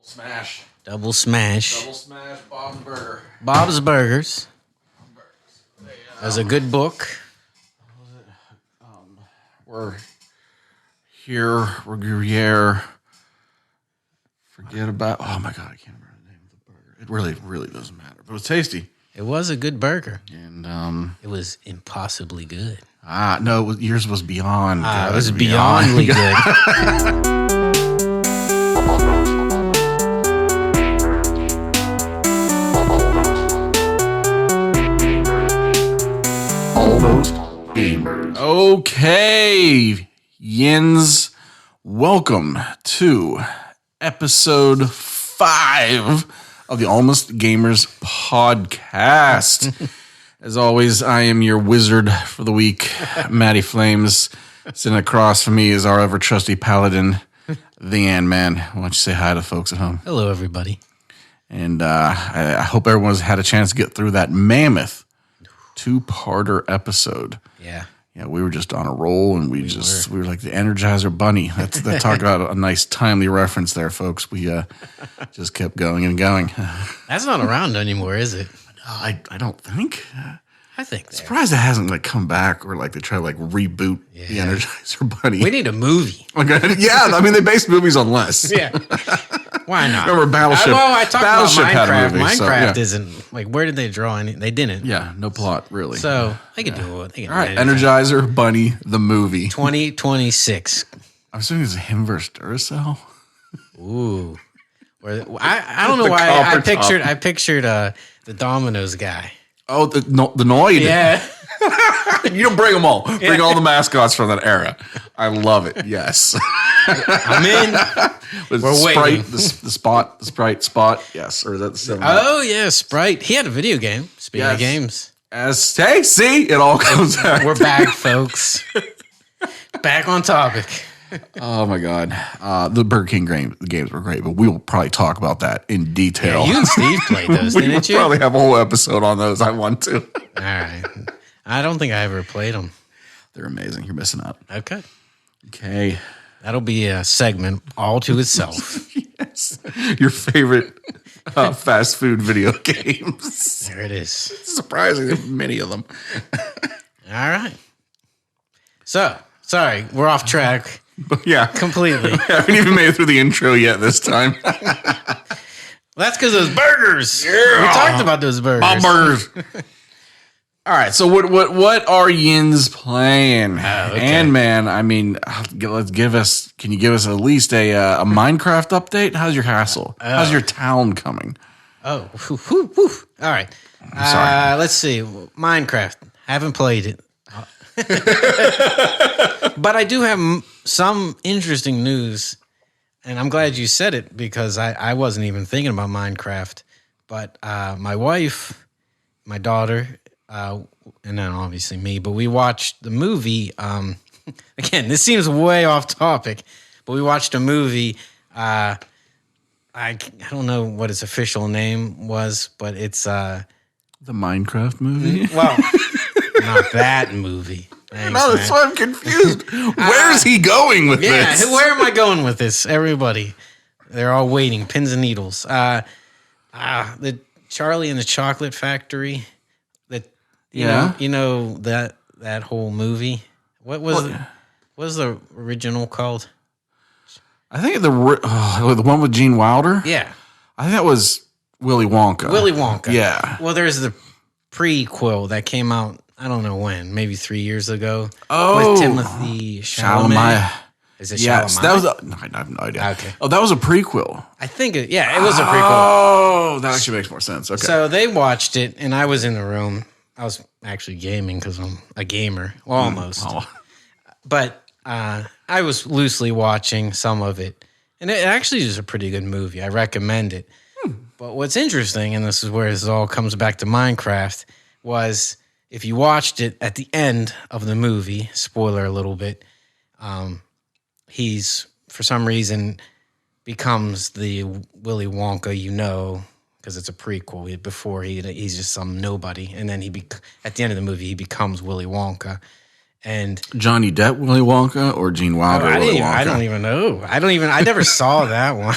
Smash. Double smash. Double smash Bob's Burger. Bob's Burgers. That's a good book. We're here. We're Gruyere. Forget about. Oh my God, I can't remember the name of the burger. It really doesn't matter. But it was tasty. It was a good burger. And it was impossibly good. No, yours was beyond. It was beyondly good. Almost Gamers. Okay, Yins, welcome to episode 5 of the Almost Gamers podcast. As always, I am your wizard for the week, Matty Flames. Sitting across from me is our ever trusty paladin, the Ant-Man. Why don't you say hi to folks at home? Hello, everybody. And I hope everyone's had a chance to get through that mammoth 2-parter episode. Yeah, we were just on a roll, and we were like the Energizer Bunny. That talk about a nice timely reference there, folks. We just kept going and going. That's not around anymore, is it? I don't think. I think surprised it hasn't come back, or they try to reboot the Energizer Bunny. We need a movie. Yeah, I mean they based movies on less. Yeah. Why not? Remember Battleship? I talked Battleship about Minecraft. Had a movie, Minecraft isn't where did they draw any? They didn't. Yeah, no plot really. So they could do it. All right, Energizer Bunny the movie 2026. I'm assuming it's him versus Duracell. Ooh, I don't know why I pictured the Domino's guy. Oh, the Noid. Yeah. You don't bring them all. Bring all the mascots from that era. I love it. Yes. I'm in. We're Sprite, waiting. The Sprite Spot. Yes. Or is that the same? Oh, yeah, Sprite. He had a video game. Speaking of games. See, it all comes back. We're back, folks. Back on topic. Oh, my God. The Burger King games were great, but we will probably talk about that in detail. Yeah, you and Steve played those, didn't you? We'll probably have a whole episode on those. I want to. All right. I don't think I ever played them. They're amazing. You're missing out. Okay. That'll be a segment all to itself. Yes. Your favorite fast food video games. There it is. It's surprising. Many of them. All right. So, sorry, we're off track. Yeah. Completely. We haven't even made it through the intro yet this time. That's because those burgers. Yeah. We talked about those burgers. Bob Burgers. All right, so what are Yins playing? Okay. And man, I mean, can you give us at least a Minecraft update? How's your castle? How's your town coming? Oh, all right. I'm sorry. Let's see. Minecraft. Haven't played it. But I do have some interesting news, and I'm glad you said it because I wasn't even thinking about Minecraft. But my wife, my daughter, and then obviously me, but we watched the movie. Again, this seems way off topic, but we watched a movie. I don't know what its official name was, but it's the Minecraft movie. Well, not that movie. Thanks, no, that's why I'm confused. Where's he going with this? Yeah, where am I going with this? Everybody, they're all waiting, pins and needles. The Charlie and the Chocolate Factory. You know that whole movie. What was the original called? I think the one with Gene Wilder. Yeah, I think that was Willy Wonka. Willy Wonka. Yeah. Well, there's the prequel that came out. I don't know when, maybe 3 years ago. Oh, with Timothy Chalamet. Is it yes, Chalamet? that was. No, I have no idea. Okay. Oh, that was a prequel. I think it was a prequel. Oh, that actually makes more sense. Okay. So they watched it, and I was in the room. I was actually gaming because I'm a gamer, almost. But I was loosely watching some of it, and it actually is a pretty good movie. I recommend it. But what's interesting, and this is where this all comes back to Minecraft, was if you watched it at the end of the movie, spoiler a little bit, he's, for some reason, becomes the Willy Wonka because it's a prequel. Before he's just some nobody, and then at the end of the movie he becomes Willy Wonka. And Johnny Depp Willy Wonka or Gene Wilder Willy Wonka? I don't even know. I never saw that one.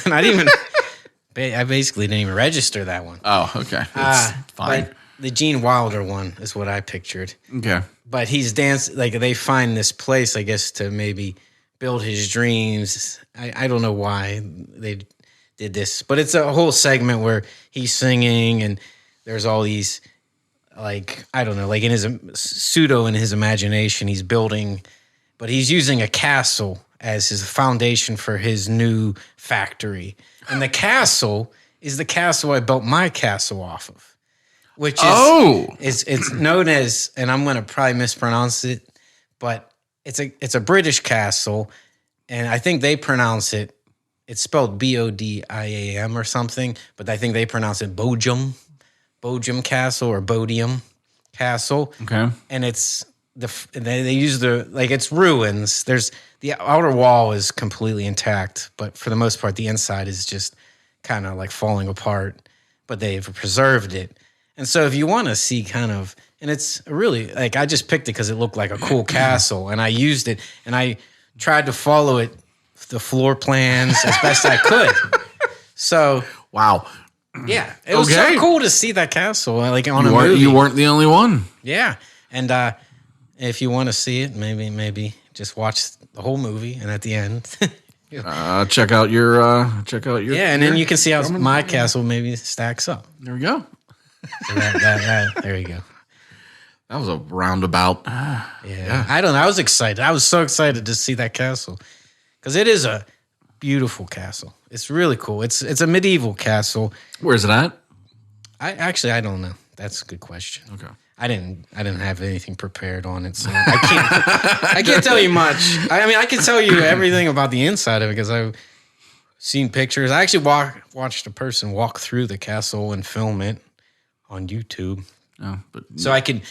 I basically didn't even register that one. Oh, okay. It's fine. But the Gene Wilder one is what I pictured. Okay. But he's dancing, like they find this place, I guess, to maybe build his dreams. I don't know why they did this, but it's a whole segment where he's singing and there's all these, like, I don't know, like in his imagination, he's building, but he's using a castle as his foundation for his new factory. And the castle is the castle I built my castle off of, which is it's known as, and I'm going to probably mispronounce it, but it's a British castle, and I think they pronounce it. It's spelled Bodiam or something, but I think they pronounce it Bodiam Castle or Bodiam Castle. Okay, and it's they use it's ruins. There's the outer wall is completely intact, but for the most part, the inside is just kind of like falling apart. But they've preserved it, and so if you want to see kind of, and it's really like I just picked it because it looked like a cool castle, and I used it, and I tried to follow it, the floor plans as best I could. So wow, yeah, it was so cool to see that castle like on a movie. You weren't the only one. Yeah, and if you want to see it, maybe just watch the whole movie, and at the end, check out your yeah, and then you can see how my castle maybe stacks up. There we go. So there you go. That was a roundabout. Yeah, I don't know. I was excited. I was so excited to see that castle because it is a beautiful castle. It's really cool. It's a medieval castle. Where's it at? I don't know. That's a good question. Okay. I didn't have anything prepared on it, so I can't tell you much. I mean, I can tell you everything about the inside of it because I've seen pictures. I actually watched a person walk through the castle and film it on YouTube. Oh, but so I could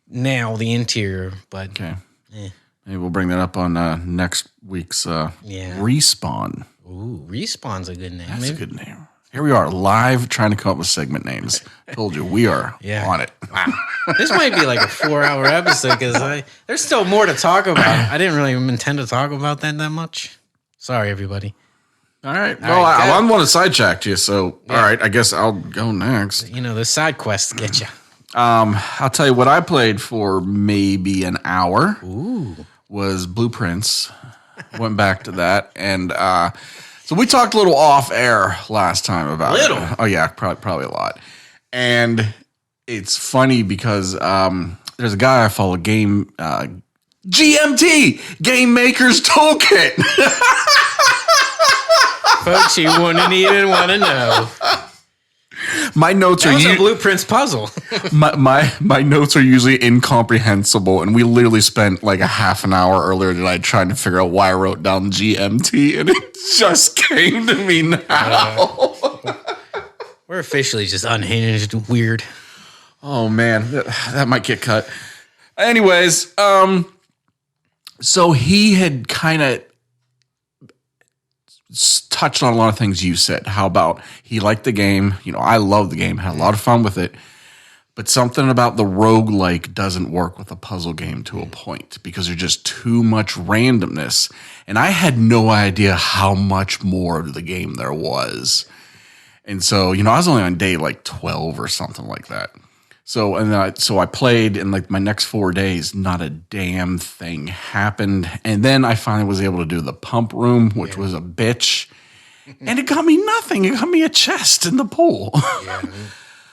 nail the interior. But okay, maybe we'll bring that up on next week's Respawn. Ooh, Respawn's a good name. That's a good name. Here we are, live trying to come up with segment names. Told you, we are on it. Wow. This might be like a 4-hour episode because there's still more to talk about. I didn't really intend to talk about that much. Sorry, everybody. All right. Well, I want to sidetrack you, so all right, I guess I'll go next. You know, the side quests get you. I'll tell you what I played for maybe an hour. Ooh. Was Blueprints. Went back to that, and so we talked a little off air last time about it. Oh yeah, probably a lot. And it's funny because there's a guy I follow, GMT, Game Maker's Toolkit. Folks, you wouldn't even want to know. My notes that was a Blueprints puzzle. my notes are usually incomprehensible, and we literally spent like a half an hour earlier tonight trying to figure out why I wrote down GMT, and it just came to me now. We're officially just unhinged and weird. Oh man, that might get cut. Anyways, so he had kind of touched on a lot of things you said. How about he liked the game? You know, I love the game, had a lot of fun with it. But something about the roguelike doesn't work with a puzzle game to a point because there's just too much randomness. And I had no idea how much more of the game there was. And so, you know, I was only on day like 12 or something like that. So I played, and like my next 4 days, not a damn thing happened. And then I finally was able to do the pump room, which was a bitch. And it got me nothing. It got me a chest in the pool. Yeah.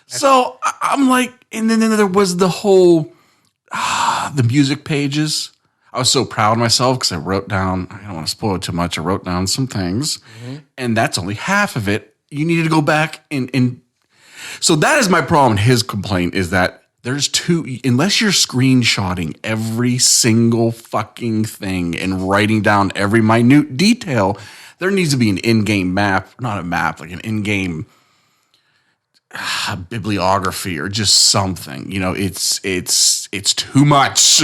So I'm like, and then there was the whole, the music pages. I was so proud of myself because I wrote down, I don't want to spoil it too much. I wrote down some things, and that's only half of it. You needed to go back and so that is my problem. His complaint is that there's unless you're screenshotting every single fucking thing and writing down every minute detail, there needs to be an in-game map, not a map, like an in-game bibliography or just something. You know, it's too much.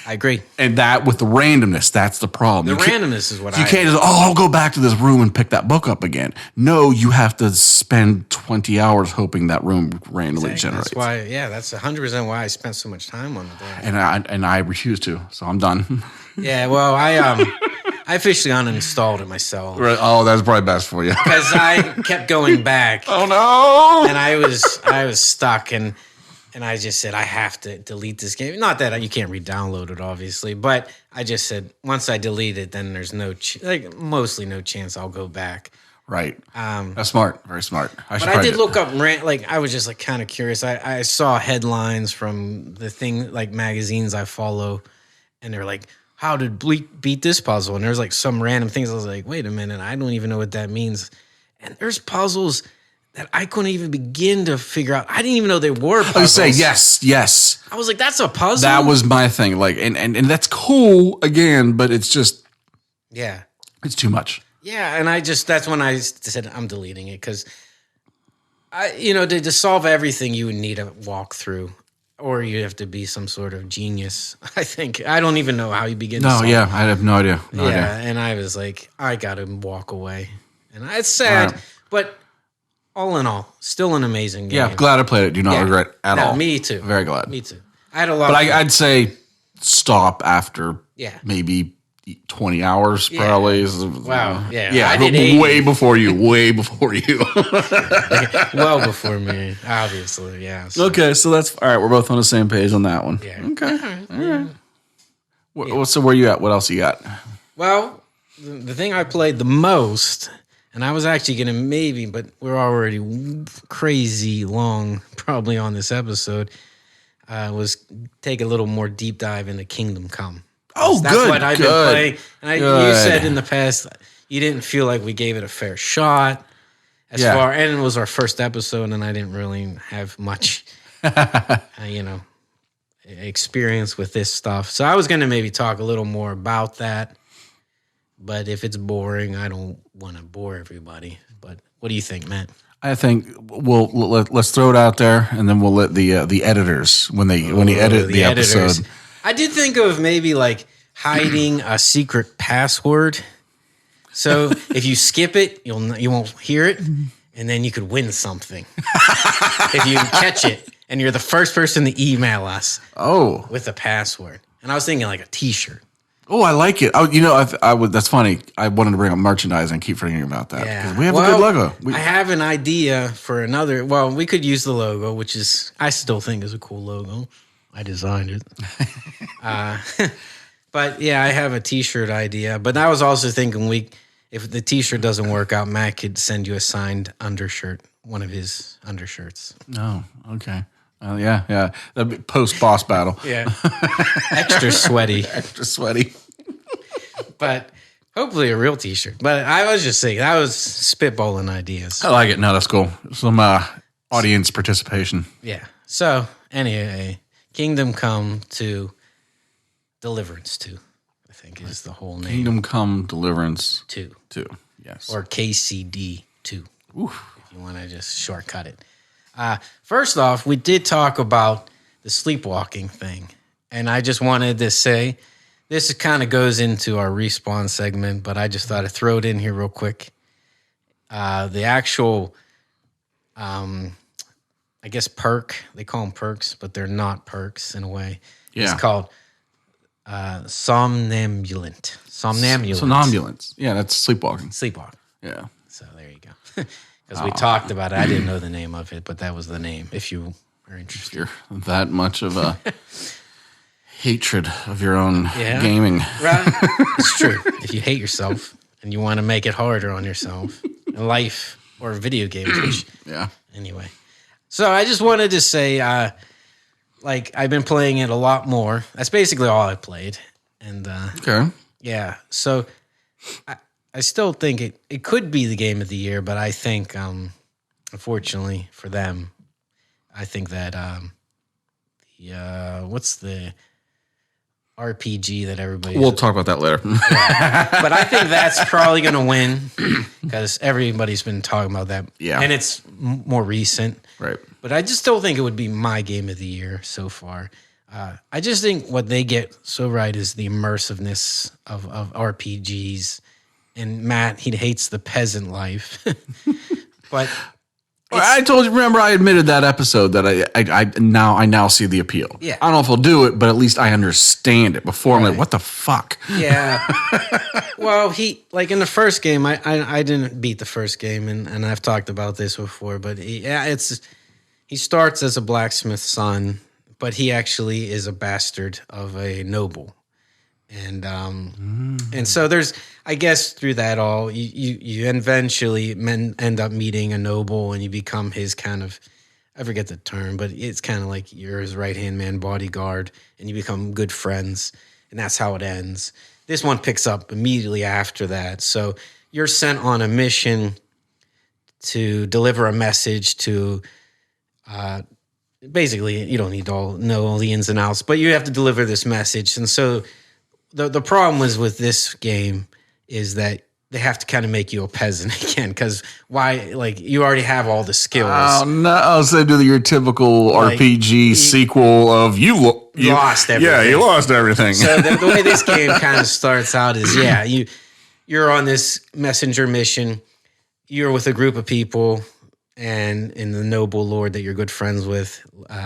I agree. And that with the randomness, that's the problem. The randomness is what you can't just, I'll go back to this room and pick that book up again. No, you have to spend 20 hours hoping that room randomly generates. That's why, that's 100% why I spent so much time on it. And I refuse to, so I'm done. Yeah, well, I I officially uninstalled it myself Right. Oh, that's probably best for you. because I kept going back. Oh no! And I was stuck, and I just said I have to delete this game. Not that you can't re-download it, obviously, but I just said once I delete it, then there's mostly no chance I'll go back. Right. That's smart. Very smart. But I did look up I was just like kind of curious. I saw headlines from the thing like magazines I follow, and they're like, "How to beat this puzzle?" And there's like some random things. I was like, "Wait a minute, I don't even know what that means." And there's puzzles that I couldn't even begin to figure out. I didn't even know they were puzzles. I would say yes. I was like, "That's a puzzle." That was my thing. Like, and that's cool again, but it's just it's too much. Yeah, and that's when I said I'm deleting it because to solve everything you would need a walkthrough, or you have to be some sort of genius. I think I don't even know how you begin. No, I have no idea. No idea. And I was like, I got to walk away, and it's sad, but all in all, still an amazing game. Yeah, glad I played it. Do not regret at all. Me too. Very glad. Me too. I had a lot. But I'd say stop after maybe 20 hours probably. Wow. Yeah. Yeah. I did way before you. Way before you. Well before me, obviously. Yeah. So. Okay, so that's all right. We're both on the same page on that one. Yeah. Okay. All right. So where you at? What else you got? Well, the thing I played the most, and I was actually going to but we're already crazy long probably on this episode, was take a little more deep dive into Kingdom Come. Oh, that's good. What I've been playing. And you said in the past you didn't feel like we gave it a fair shot and it was our first episode, and I didn't really have much, experience with this stuff. So I was going to maybe talk a little more about that. But if it's boring, I don't want to bore everybody. But what do you think, Matt? I think let's throw it out there, and then we'll let the editors when they edit the episode. I did think of maybe like hiding a secret password. So if you skip it, you won't hear it, and then you could win something if you catch it, and you're the first person to email us. With a password. And I was thinking like a T-shirt. Oh, I like it. I would. That's funny. I wanted to bring up merchandise and keep forgetting about that. Yeah. We have a good logo. I have an idea for another. Well, we could use the logo, which I still think is a cool logo. I designed it. But yeah, I have a T-shirt idea. But I was also thinking if the T-shirt doesn't work out, Matt could send you a signed undershirt, one of his undershirts. Oh, okay. Yeah. That'd be post-boss battle. Yeah. Extra sweaty. Extra sweaty. But hopefully a real T-shirt. But I was just saying, I was spitballing ideas. I like it. No, that's cool. Some audience participation. Yeah. So, anyway, Kingdom Come to Deliverance 2, I think is the whole name. Kingdom Come Deliverance 2. Yes. Or KCD 2. Oof. If you want to just shortcut it. First off, we did talk about the sleepwalking thing. And I just wanted to say, this kind of goes into our respawn segment, but I just thought I'd throw it in here real quick. The actual, I guess perk, they call them perks, but they're not perks in a way. Yeah. It's called somnambulant. Somnambulance. Yeah, that's sleepwalking. Yeah. So there you go. Because we talked about it. I didn't know the name of it, but that was the name, if you are interested. You're that much of a hatred of your own gaming. Right. It's true. If you hate yourself and you want to make it harder on yourself in life or video games. Anyway. So I just wanted to say, I've been playing it a lot more. That's basically all I played. And okay. Yeah. So I still think it could be the game of the year, but I think, unfortunately for them, I think that what's the RPG that everybody... We'll talk about that later. But I think that's probably going to win because everybody's been talking about that. Yeah. And it's more recent. Right. But I just still think it would be my game of the year so far. I just think what they get so right is the immersiveness of RPGs. And Matt, he hates the peasant life. But I told you. Remember, I admitted that episode that I now see the appeal. Yeah. I don't know if I'll do it, but at least I understand it. Before I'm Right. like, what the fuck? Yeah. Well, he like in the first game, I didn't beat the first game, and I've talked about this before, but he starts as a blacksmith's son, but he actually is a bastard of a noble. And so there's, I guess, through that all, you eventually end up meeting a noble, and you become his kind of, I forget the term, but it's kind of like you're his right-hand man, bodyguard, and you become good friends, and that's how it ends. This one picks up immediately after that. So you're sent on a mission to deliver a message to, basically, you don't need to know all the ins and outs, but you have to deliver this message. And so the problem was with this game is that they have to kind of make you a peasant again, because why? Like, you already have all the skills. Oh no! So do your typical Like, RPG sequel of you lost everything. Yeah, you lost everything. So the way this game kind of starts out is, you're on this messenger mission. You're with a group of people, and in the noble lord that you're good friends with,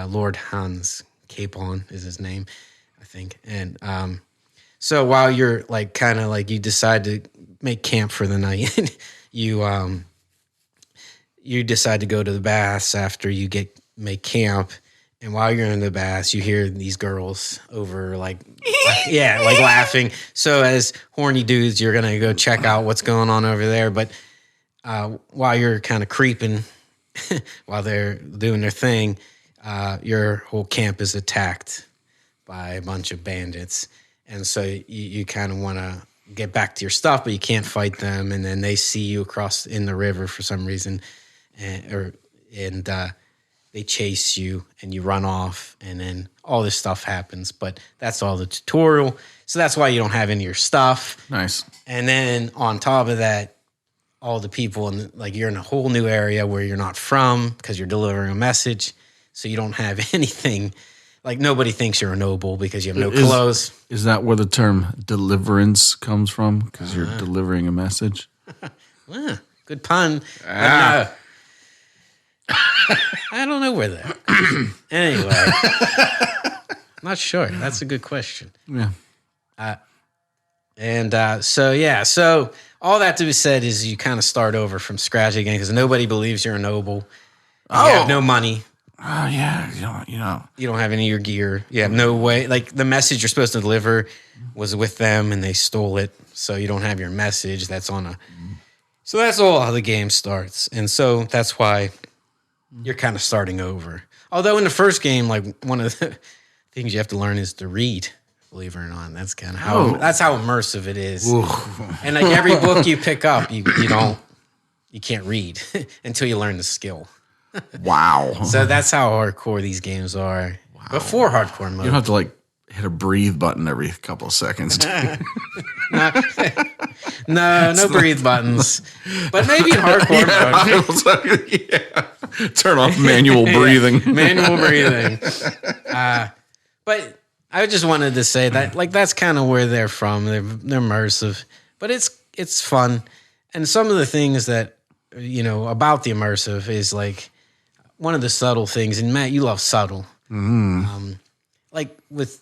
Lord Hans Capon is his name, I think. And so while you're like kind of like you decide to make camp for the night, you decide to go to the baths after you make camp. And while you're in the baths, you hear these girls over like laughing. So as horny dudes, you're gonna go check out what's going on over there. But while you're kind of creeping, while they're doing their thing, your whole camp is attacked by a bunch of bandits. And so you kind of want to get back to your stuff, but you can't fight them. And then they see you across in the river for some reason, and they chase you, and you run off, and then all this stuff happens. But that's all the tutorial. So that's why you don't have any of your stuff. Nice. And then on top of that, all the people you're in a whole new area where you're not from because you're delivering a message. So you don't have anything. Like, nobody thinks you're a noble because you have no clothes. Is that where the term deliverance comes from? Because you're delivering a message? Good pun. I don't know where that. Anyway, not sure. That's a good question. Yeah. So all that to be said is you kind of start over from scratch again because nobody believes you're a noble. You have no money. Oh, yeah. You don't have any of your gear. You have no way. Like, the message you're supposed to deliver was with them, and they stole it. So you don't have your message. So that's all how the game starts. And so that's why you're kind of starting over. Although in the first game, like, one of the things you have to learn is to read. Believe it or not, that's kind of how immersive it is. Ooh. And like every book you pick up, you can't read until you learn the skill. Wow. So that's how hardcore these games are. Wow. Before hardcore mode. You don't have to like hit a breathe button every couple of seconds. No breathe buttons. But maybe in hardcore mode. Turn off manual breathing. Manual breathing. But I just wanted to say that, like, that's kind of where they're from. They're immersive, but it's fun. And some of the things that, about the immersive is like one of the subtle things. And Matt, you love subtle, like with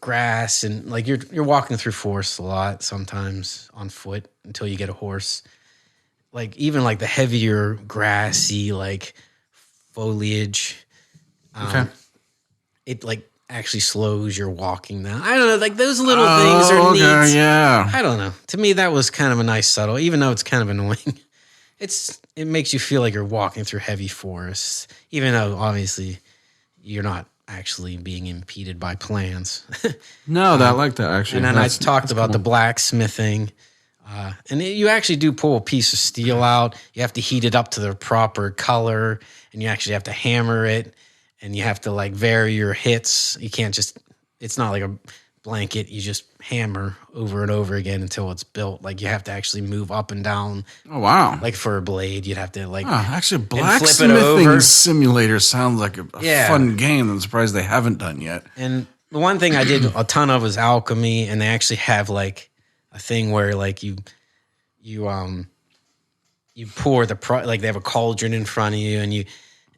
grass and like you're walking through forest a lot sometimes on foot until you get a horse. Like even like the heavier grassy like foliage, it like actually slows your walking down. I don't know, like those little things are neat. Yeah. I don't know. To me, that was kind of a nice subtle, even though it's kind of annoying. It makes you feel like you're walking through heavy forests, even though obviously you're not actually being impeded by plants. No, I like that actually. And then I talked about the blacksmithing. And you actually do pull a piece of steel out. You have to heat it up to the proper color, and you actually have to hammer it, and you have to like vary your hits. You can't just, it's not like a blanket. You just hammer over and over again until it's built. Like you have to actually move up and down. Oh, wow. Like for a blade, you'd have to like actually, blacksmithing simulator sounds like a fun game. I'm surprised they haven't done yet. And the one thing I did a ton of was alchemy, and they actually have like a thing where like you you pour like they have a cauldron in front of you, and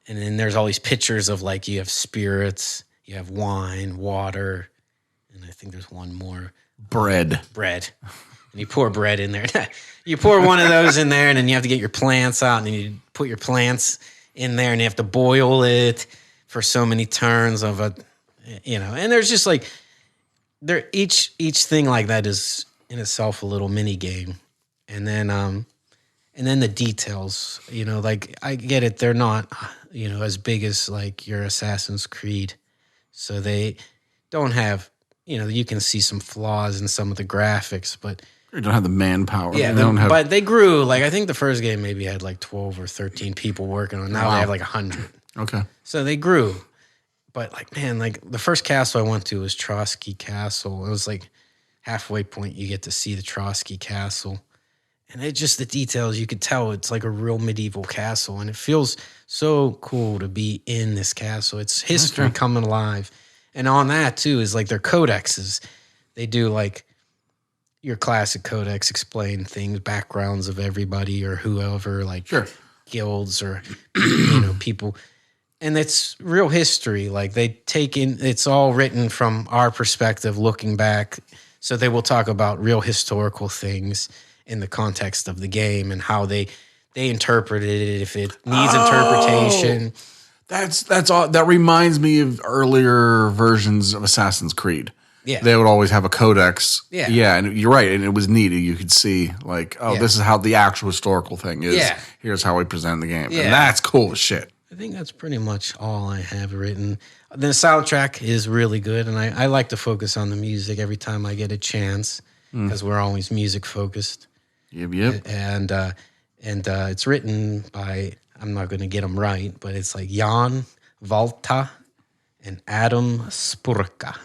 then there's all these pictures of like you have spirits, you have wine, water, and I think there's one more. Bread. And you pour bread in there. You pour one of those in there, and then you have to get your plants out, and then you put your plants in there, and you have to boil it for so many turns of a, and there's just like, each thing like that is in itself a little mini game. And then the details, like I get it. They're not, as big as like your Assassin's Creed. So they don't have, you can see some flaws in some of the graphics, but They don't have the manpower. yeah, but they grew. Like I think the first game maybe had like 12 or 13 people working on it. Now they have like 100. Okay. So they grew. But like, man, like the first castle I went to was Trotsky Castle. It was like halfway point you get to see the Trotsky Castle. And it just the details, you could tell it's like a real medieval castle. And it feels so cool to be in this castle. It's history coming alive. And on that too is like their codexes. They do like your classic codex, explain things, backgrounds of everybody or whoever, like guilds or people. And it's real history. Like they take in, it's all written from our perspective, looking back. So they will talk about real historical things in the context of the game and how they interpreted it, if it needs interpretation. That's all. That reminds me of earlier versions of Assassin's Creed. Yeah. They would always have a codex. Yeah. Yeah, and you're right. And it was neat. You could see, like, this is how the actual historical thing is. Yeah. Here's how we present the game. Yeah. And that's cool as shit. I think that's pretty much all I have written. The soundtrack is really good, and I like to focus on the music every time I get a chance because we're always music focused. Yep. And it's written by, I'm not going to get them right, but it's like Jan Valta and Adam Spurka.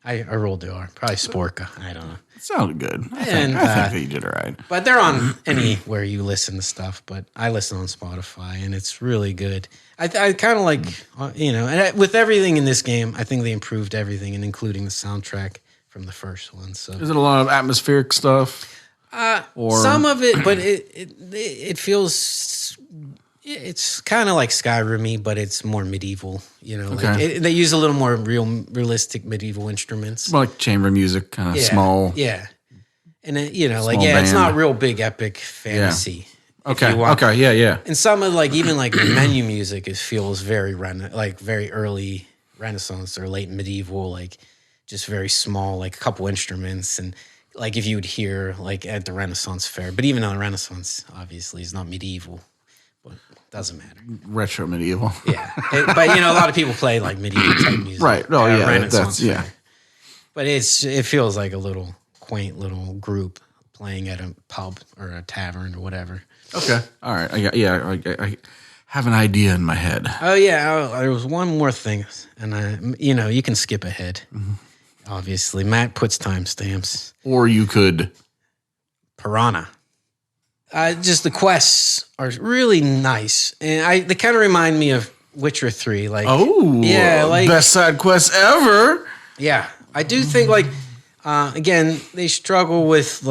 I rolled the R. Probably Sporka. I don't know. It sounded good. I think that you did it right. But they're on anywhere you listen to stuff. But I listen on Spotify, and it's really good. I kind of like, and with everything in this game, I think they improved everything, and including the soundtrack from the first one. So is it a lot of atmospheric stuff? Or some of it, but it feels. It's kind of like Skyrim-y, but it's more medieval. Like they use a little more realistic medieval instruments. More like chamber music, kind of small. Yeah, and it's not real big epic fantasy. Yeah. Okay. Yeah. And some of even the menu music, it feels very very early Renaissance or late medieval, like just very small, like a couple instruments and. Like if you would hear at the Renaissance fair, but even on the Renaissance, obviously, it's not medieval, but it doesn't matter. Retro medieval. Yeah, but a lot of people play medieval type music, right? Oh yeah, Renaissance fair. But it feels like a little quaint little group playing at a pub or a tavern or whatever. Okay, all right. I have an idea in my head. Oh yeah, there was one more thing, and you can skip ahead. Mm-hmm. Obviously, Matt puts timestamps. Or you could. Piranha. Just the quests are really nice. And they kind of remind me of Witcher 3. Best side quest ever. Yeah. I do think, again, they struggle with,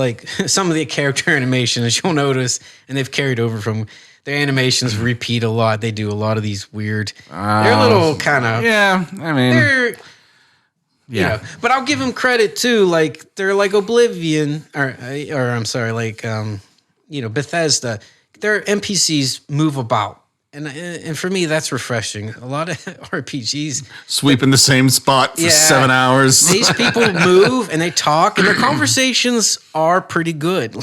some of the character animation, as you'll notice, and they've carried over from... Their animations repeat a lot. They do a lot of these weird... they're a little kind of... Yeah, I mean... They're... Yeah, but I'll give them credit too. They're like Oblivion, or I'm sorry, Bethesda. Their NPCs move about, and for me that's refreshing. A lot of RPGs sweep in the same spot for 7 hours. These people move and they talk, and their conversations are pretty good.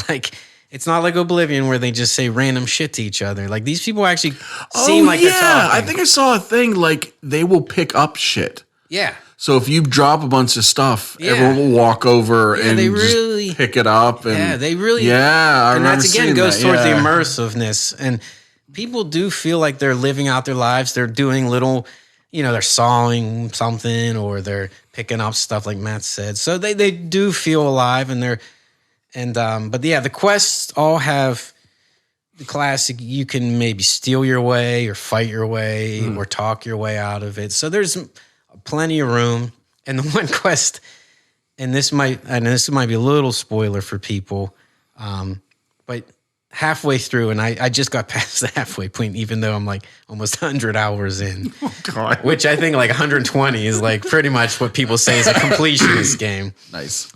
It's not like Oblivion where they just say random shit to each other. These people actually seem like they're talking. I think I saw a thing they will pick up shit. Yeah. So if you drop a bunch of stuff, everyone will walk over and they really, just pick it up. And, they really. Yeah, I and that's again goes towards the immersiveness. And people do feel like they're living out their lives. They're doing little, they're sawing something or they're picking up stuff like Matt said. So they do feel alive but the quests all have the classic. You can maybe steal your way or fight your way or talk your way out of it. So there's plenty of room. And the one quest, and this might be a little spoiler for people, but halfway through, and I just got past the halfway point, even though I'm like almost 100 hours in. Oh, God. Which I think like 120 is like pretty much what people say is a completionist game. Nice.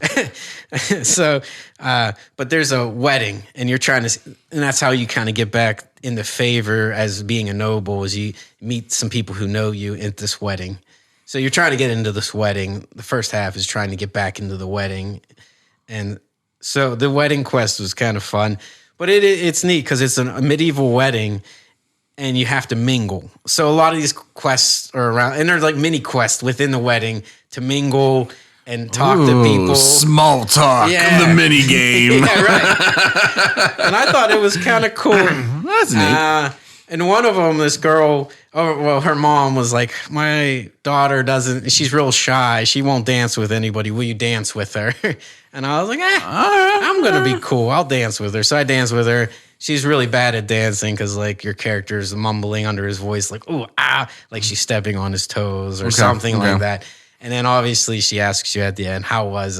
So, but there's a wedding, and you're trying to, and that's how you kind of get back into favor as being a noble, is you meet some people who know you at this wedding. So you're trying to get into this wedding. The first half is trying to get back into the wedding. And so the wedding quest was kind of fun, but it's neat because it's a medieval wedding and you have to mingle. So a lot of these quests are around, and there's like mini quests within the wedding to mingle and talk to people. Small talk, the mini game. Yeah, right. And I thought it was kind of cool. That's neat. And one of them, this girl, her mom was like, my daughter she's real shy. She won't dance with anybody. Will you dance with her? And I was like, I'm going to be cool. I'll dance with her. So I danced with her. She's really bad at dancing because, like, your character is mumbling under his voice, like, ooh, ah, like she's stepping on his toes or something like that. And then obviously she asks you at the end, how was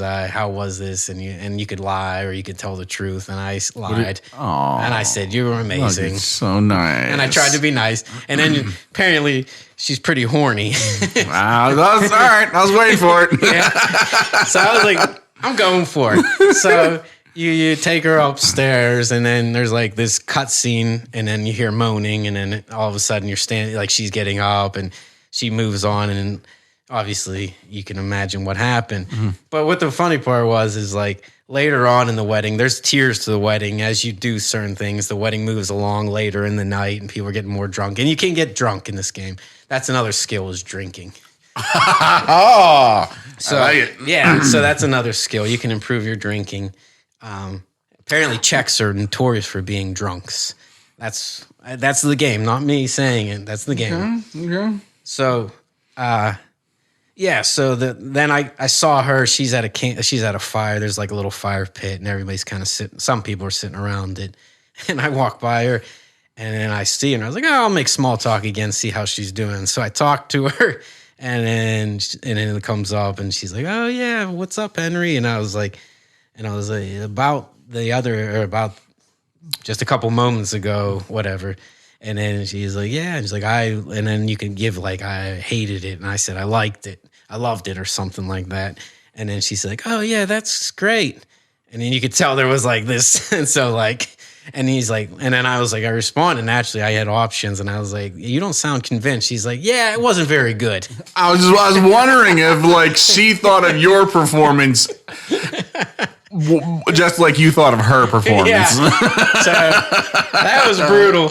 this? And you could lie or you could tell the truth. And I lied. And I said, you were amazing. So nice. And I tried to be nice. And then apparently she's pretty horny. Wow, that's all right. I was waiting for it. Yeah. So I was like, I'm going for it. So you take her upstairs, and then there's like this cut scene, and then you hear moaning, and then all of a sudden you're standing, like she's getting up, and she moves on, and obviously you can imagine what happened. Mm-hmm. But what the funny part is like later on in the wedding, there's tiers to the wedding. As you do certain things, the wedding moves along later in the night, and people are getting more drunk, and you can get drunk in this game. That's another skill, is drinking. So I like it. Yeah, so that's another skill. You can improve your drinking. Apparently Czechs are notorious for being drunks. That's the game, not me saying it. That's the game. Okay. So, so then I saw her. She's at a fire. There's like a little fire pit, and everybody's kind of sitting. Some people are sitting around it, and I walk by her, and then I see her, and I was like, I'll make small talk again, see how she's doing. So I talked to her, and then it comes up, and she's like, oh yeah, what's up, Henry? And I was like, about just a couple moments ago, whatever. And then she's like, yeah. And she's like, and then you can give like, I hated it. And I said, I liked it. I loved it, or something like that. And then she's like, oh yeah, that's great. And then you could tell there was like this. And so like, and he's like, and then I was like, I responded naturally. I had options, and I was like, you don't sound convinced. She's like, yeah, it wasn't very good. I was wondering if like she thought of your performance just like you thought of her performance. Yeah. So that was brutal.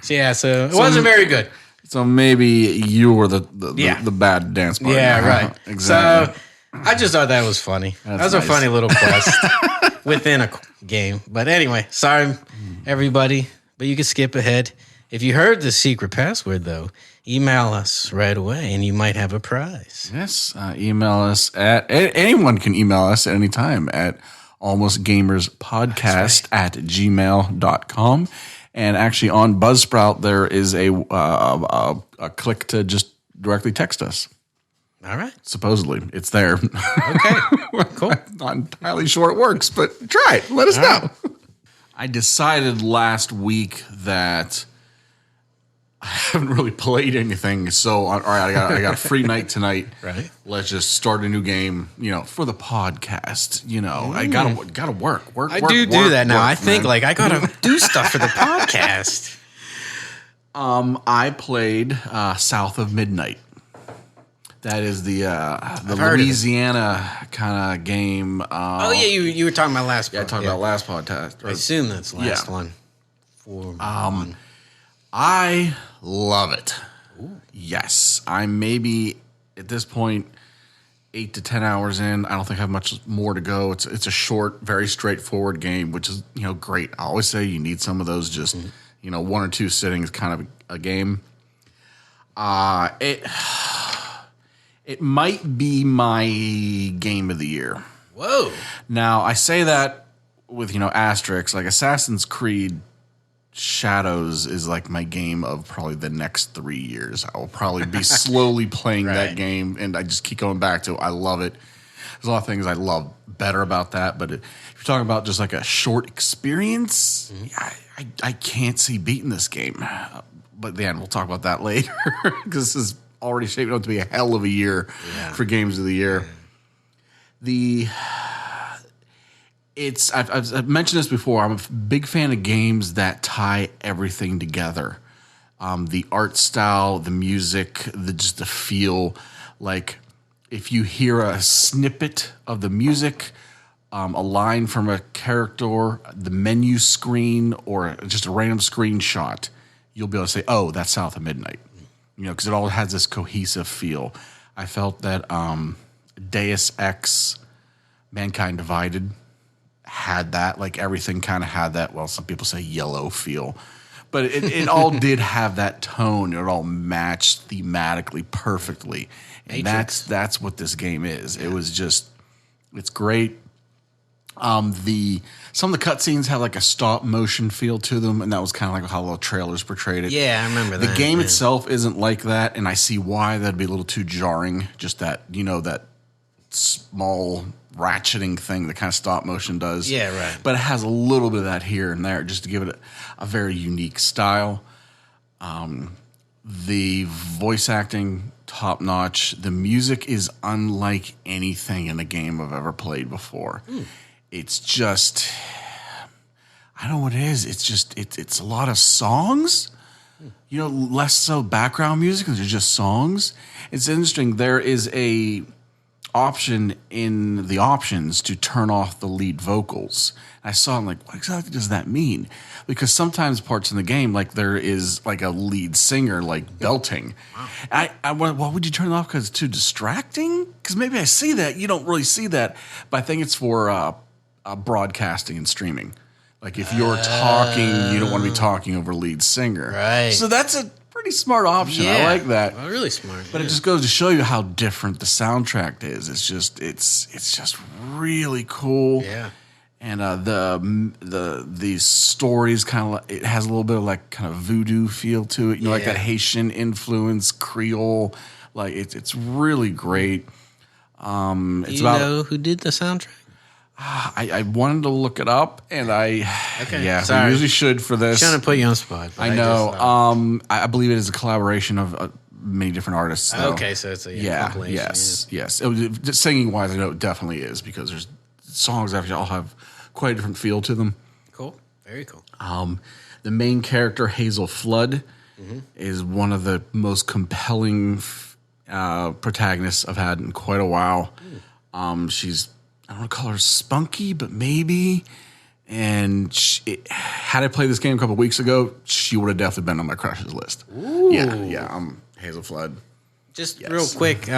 Yeah, so it wasn't very good. So maybe you were the bad dance partner. Yeah, right. Exactly. So I just thought that was funny. That was nice. A funny little quest within a game. But anyway, sorry, everybody, but you can skip ahead. If you heard the secret password, though, email us right away, and you might have a prize. Yes, email us anyone can email us at any time at almostgamerspodcast@gmail.com. And actually on Buzzsprout, there is a click to just directly text us. All right. Supposedly, it's there. Okay, cool. Not entirely sure it works, but try it. Let us know. I decided last week that I haven't really played anything, so all right, I got a free night tonight. Right. Let's just start a new game, for the podcast. I gotta work. I do that now. I think like I gotta do stuff for the podcast. I played South of Midnight. That is the Louisiana kind of game. You were talking about last. Yeah, I talked about last podcast. I assume that's the last one. I love it. Ooh. Yes, I'm maybe at this point 8 to 10 hours in. I don't think I have much more to go. It's a short, very straightforward game, which is great. I always say you need some of those. Just one or two sittings, kind of a game. It might be my game of the year. Whoa! Now I say that with asterisks. Like Assassin's Creed Shadows is like my game of probably the next 3 years. I will probably be slowly playing that game, and I just keep going back to it. I love it. There's a lot of things I love better about that, but if you're talking about just like a short experience, I can't see beating this game. But then we'll talk about that later because this is already shaping up to be a hell of a year for games of the year. I've mentioned this before. I'm a big fan of games that tie everything together. The art style, the music, just the feel. Like if you hear a snippet of the music, a line from a character, the menu screen, or just a random screenshot, you'll be able to say, "Oh, that's South of Midnight," because it all has this cohesive feel. I felt that Deus Ex, Mankind Divided, had that. Like everything kind of had that. Well, some people say yellow feel. But it all did have that tone. It all matched thematically perfectly. And that's what this game is. Yeah. It was just, it's great. Some of the cutscenes have like a stop motion feel to them, and that was kind of like how the trailers portrayed it. Yeah, I remember that. The game itself isn't like that, and I see why that'd be a little too jarring. Just that, that small ratcheting thing that kind of stop motion does. Yeah, right. But it has a little bit of that here and there just to give it a very unique style. The voice acting, top notch. The music is unlike anything in a game I've ever played before. It's just, I don't know what it is. It's just, it's a lot of songs. Less so background music, because they're just songs. It's interesting. There is a option in the options to turn off the lead vocals. I saw, I'm like, what exactly does that mean? Because sometimes parts in the game, like there is like a lead singer like belting. Wow. I went, well, would you turn it off because it's too distracting? Because maybe I see that. You don't really see that. But I think it's for broadcasting and streaming. Like if you're talking, you don't want to be talking over lead singer. Right. So that's a pretty smart option. I like that. Well, really smart. But it just goes to show you how different the soundtrack is. It's just really cool. Yeah. And the stories kind of, it has a little bit of like kind of voodoo feel to it. Like that Haitian influence, Creole. Like it's really great. Do you know who did the soundtrack? I wanted to look it up, and Sorry. we usually should for this. Trying to put you on the spot. I know. I believe it is a collaboration of many different artists. Though. Okay, so it's a compilation. Yes. Singing wise, I know it definitely is because there's songs that all have quite a different feel to them. Cool, very cool. The main character Hazel Flood is one of the most compelling protagonists I've had in quite a while. She's, I don't want to call her spunky, but maybe. And had I played this game a couple weeks ago, she would have definitely been on my crushes list. Ooh. Yeah. I'm Hazel Flood. Just real quick,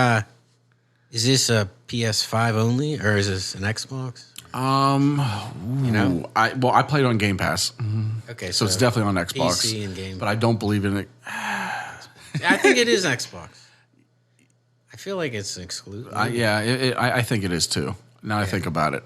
is this a PS5 only, or is this an Xbox? I played on Game Pass. Okay, so it's definitely on Xbox. PC and Game, but I don't believe in it. I think it is Xbox. I feel like it's exclusive. I think it is too. Now I think about it.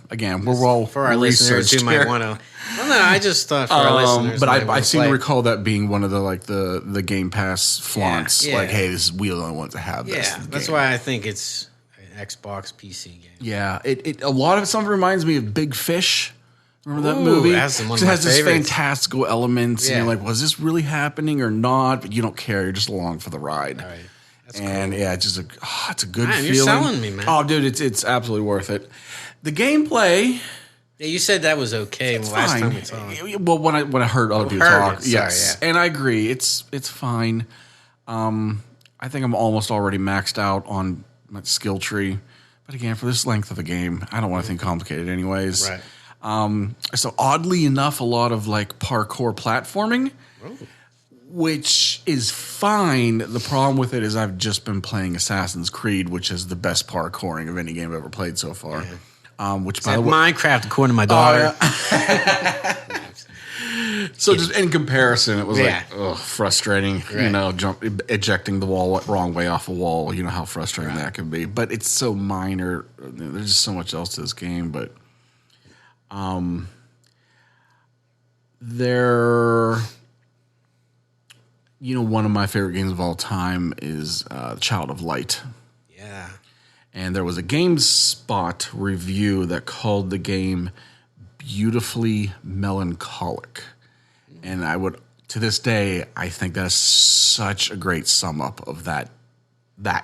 Again, we're all for our listeners who might want to. Well, no, I just thought for our listeners. But I seem to recall that being one of the Game Pass flaunts. Like, hey, we are the only ones that have this. Yeah, that's why I think it's an Xbox PC game. Yeah, a lot of it. Some reminds me of Big Fish. Remember that movie? It has this fantastical elements. And you're like, was this really happening or not? But you don't care. You're just along for the ride. All right. That's and cool. It's just it's a good feeling. You're selling me, man. Oh, dude, it's absolutely worth it. The gameplay. Yeah, you said that was okay last time we talked. Well, when I heard other people talk, yes, and I agree, it's fine. I think I'm almost already maxed out on my skill tree, but again, for this length of a game, I don't want anything complicated, anyways. Right. So oddly enough, a lot of like parkour platforming. Oh. Which is fine. The problem with it is I've just been playing Assassin's Creed, which is the best parkouring of any game I've ever played so far. Yeah. Which by the way, Minecraft, according to my daughter. So just in comparison, it was frustrating. Right. Ejecting the wall wrong way off a wall. You know how frustrating that can be. But it's so minor. There's just so much else to this game. But one of my favorite games of all time is Child of Light. Yeah. And there was a GameSpot review that called the game beautifully melancholic. And I would, to this day, I think that's such a great sum up of that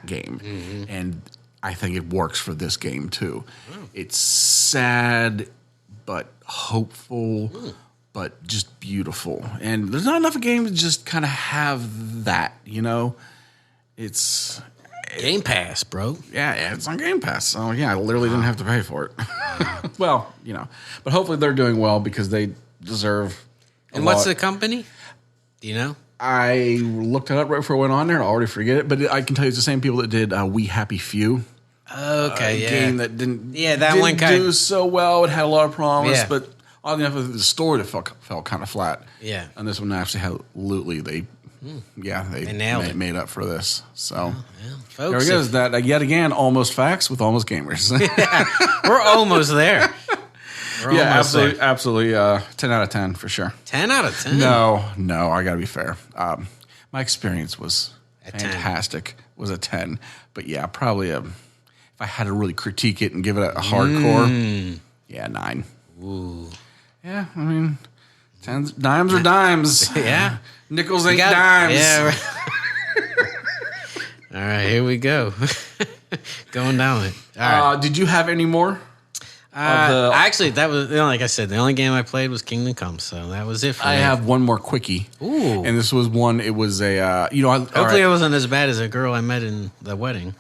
game. And I think it works for this game too. It's sad, but hopeful, but just beautiful. And there's not enough games to just kind of have that, you know? It's Game Pass, bro. yeah, it's on Game Pass. So yeah, I literally didn't have to pay for it. Well, you know, but hopefully they're doing well because they deserve. And what's the company? Do you know? I looked it up right before I went on there. I already forget it, but I can tell you it's the same people that did We Happy Few. Okay, Game that didn't one kind do so well. It had a lot of promise, Yeah. but oddly enough, the story that fell kind of flat. Yeah. And this one actually had they nailed it. made up for this. So Folks, there we go. Is that yet again almost facts with almost gamers? we're almost there. We're Yeah, almost absolutely, there. absolutely. 10 out of 10 for sure. 10 out of 10. No, I got to be fair. My experience was A 10. fantastic. Was a 10, but yeah, probably if I had to really critique it and give it a hardcore, 9. Ooh. Yeah, I mean, dimes are dimes. Yeah. Nickels ain't dimes. Yeah. All right, here we go. Going down it. All right. Did you have any more? Actually, that was like I said. The only game I played was Kingdom Come, so that was it for I me. have one more quickie. Ooh. And this was one. It was a Hopefully, it wasn't as bad as a girl I met in the wedding.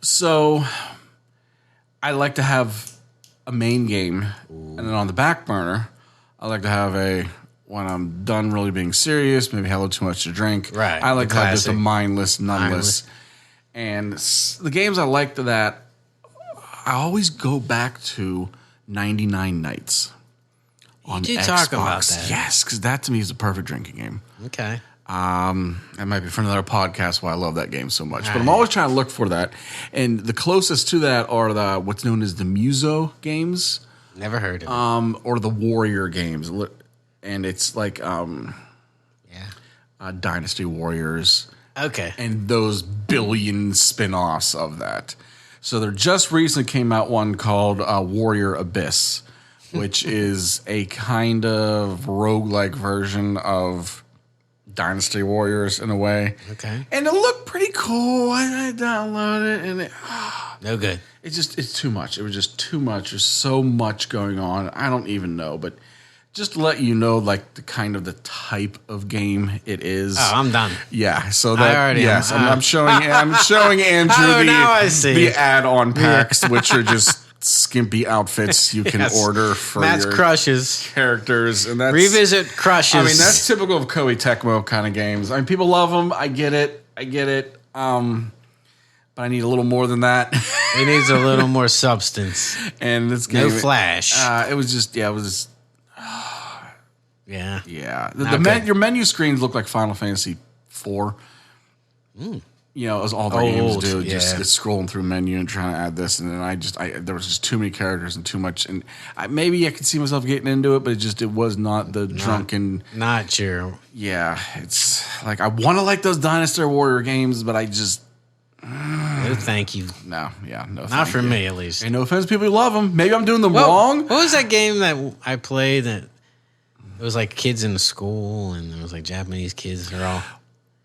So I like to have a main game, and then on the back burner, I like to have when I'm done really being serious, maybe have a little too much to drink. Right, I like the to have just a classic. mindless, nunless. And the games I like to that, I always go back to 99 Nights on did Xbox. talk about that. Yes, because that to me is a perfect drinking game. Okay. That might be for another podcast why I love that game so much. But I'm always trying to look for that. And the closest to that are what's known as the muso games, Never heard of it. or the warrior games. And it's like Dynasty Warriors Okay. and those billion spin-offs of that. So there just recently came out one called Warrior Abyss, which is a kind of roguelike version of Dynasty Warriors in a way. Okay. And it looked pretty cool. I downloaded it and No good. it's too much. It was just too much. There's so much going on. I don't even know, but just to let you know, like the kind of the type of game it is. Oh, I'm done. Yeah, so that already yes, am. I'm showing Andrew Oh, now I see. the add-on packs, which are just skimpy outfits you can Yes. order for Matt's your Crushes. characters, and that's Revisit Crushes. I mean, that's typical of Koei Tecmo kind of games. I mean, people love them. I get it. But I need a little more than that. It needs a little more substance. And this game, No flash. It was just Yeah. The your menu screens look like Final Fantasy IV. You know, as all their games Old, do. Just yeah. it's scrolling through menu and trying to add this, and then there was just too many characters and too much, and maybe I could see myself getting into it, but it was not the drunken. Not your. Yeah, it's like I want to like those Dynasty Warrior games, but I just No, thank you. no Not thank for you. me, at least. Hey, no offense, people who love them. Maybe I'm doing them Well, wrong. what was that game that I played that it was like kids in the school and it was like Japanese kids? They're all.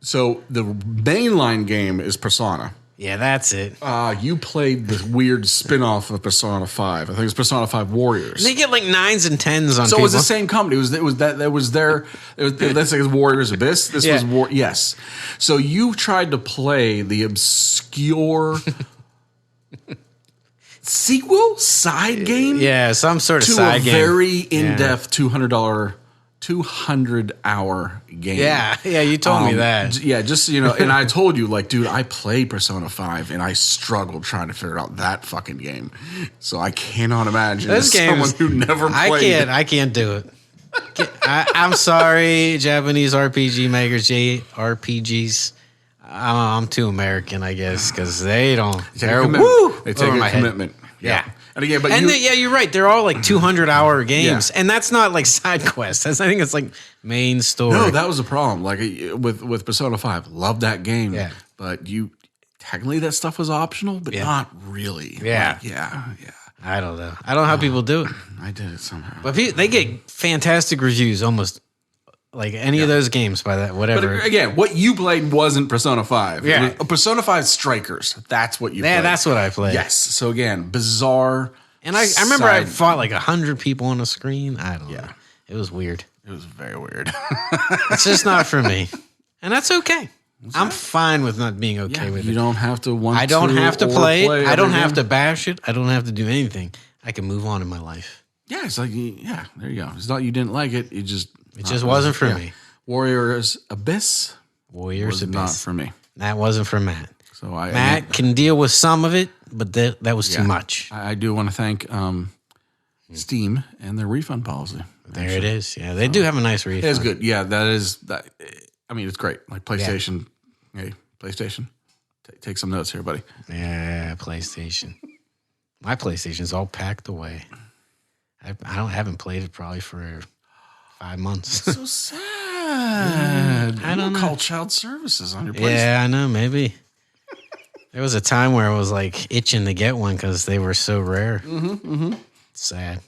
So the mainline game is Persona. Yeah, that's it. You played the weird spin-off of Persona 5. I think it's Persona 5 Warriors. They get like 9s and 10s on So people. it was the same company. Let's say it was Warriors Abyss. This Yeah. was yes. So you tried to play the obscure sequel side game Yeah, some sort of to side a game. very in-depth $200 game. Yeah, you told me that. Yeah, just so you know, and I told you, like, dude, I played Persona 5 and I struggled trying to figure out that fucking game. So I cannot imagine Those as games, someone who never played. I can't do it. I'm sorry, Japanese RPG makers, JRPGs. I'm too American, I guess, because they don't. They They're take over my a head. commitment. Yeah. And again, but You're right. They're all like 200-hour games, Yeah. and that's not like side quests. I think it's like main story. no, that was the problem. Like with Persona 5, love that game. Yeah. But technically that stuff was optional, but not really. Yeah. Like, yeah. I don't know. I don't know how people do it. I did it somehow. But they get fantastic reviews almost like any of those games by that, whatever. But again, what you played wasn't Persona 5. Yeah. It was Persona 5 Strikers. That's what you played. Yeah, that's what I played. Yes. So again, bizarre. And I remember I fought like 100 people on the screen. I don't know. It was weird. It was very weird. It's just not for me. And that's okay. I'm fine with not being okay with it. You don't have to want to. I don't have to play it. I don't have to. to bash it. I don't have to do anything. I can move on in my life. Yeah, it's like, there you go. It's not you didn't like it. It just wasn't for me. Warriors Abyss Warriors was Abyss. not for me. That wasn't for Matt. So Matt can deal with some of it, but that was too much. I do want to thank Steam and their refund policy. There it is. Yeah, they do have a nice refund. It's good. Yeah, that is that. I mean, it's great. Like PlayStation. Yeah. Hey, PlayStation, take some notes here, buddy. Yeah, PlayStation. My PlayStation's all packed away. I haven't played it probably for 5 months. So sad. I don't know. Call child services on your PlayStation. Yeah, I know. Maybe there was a time where I was like itching to get one because they were so rare. Sad.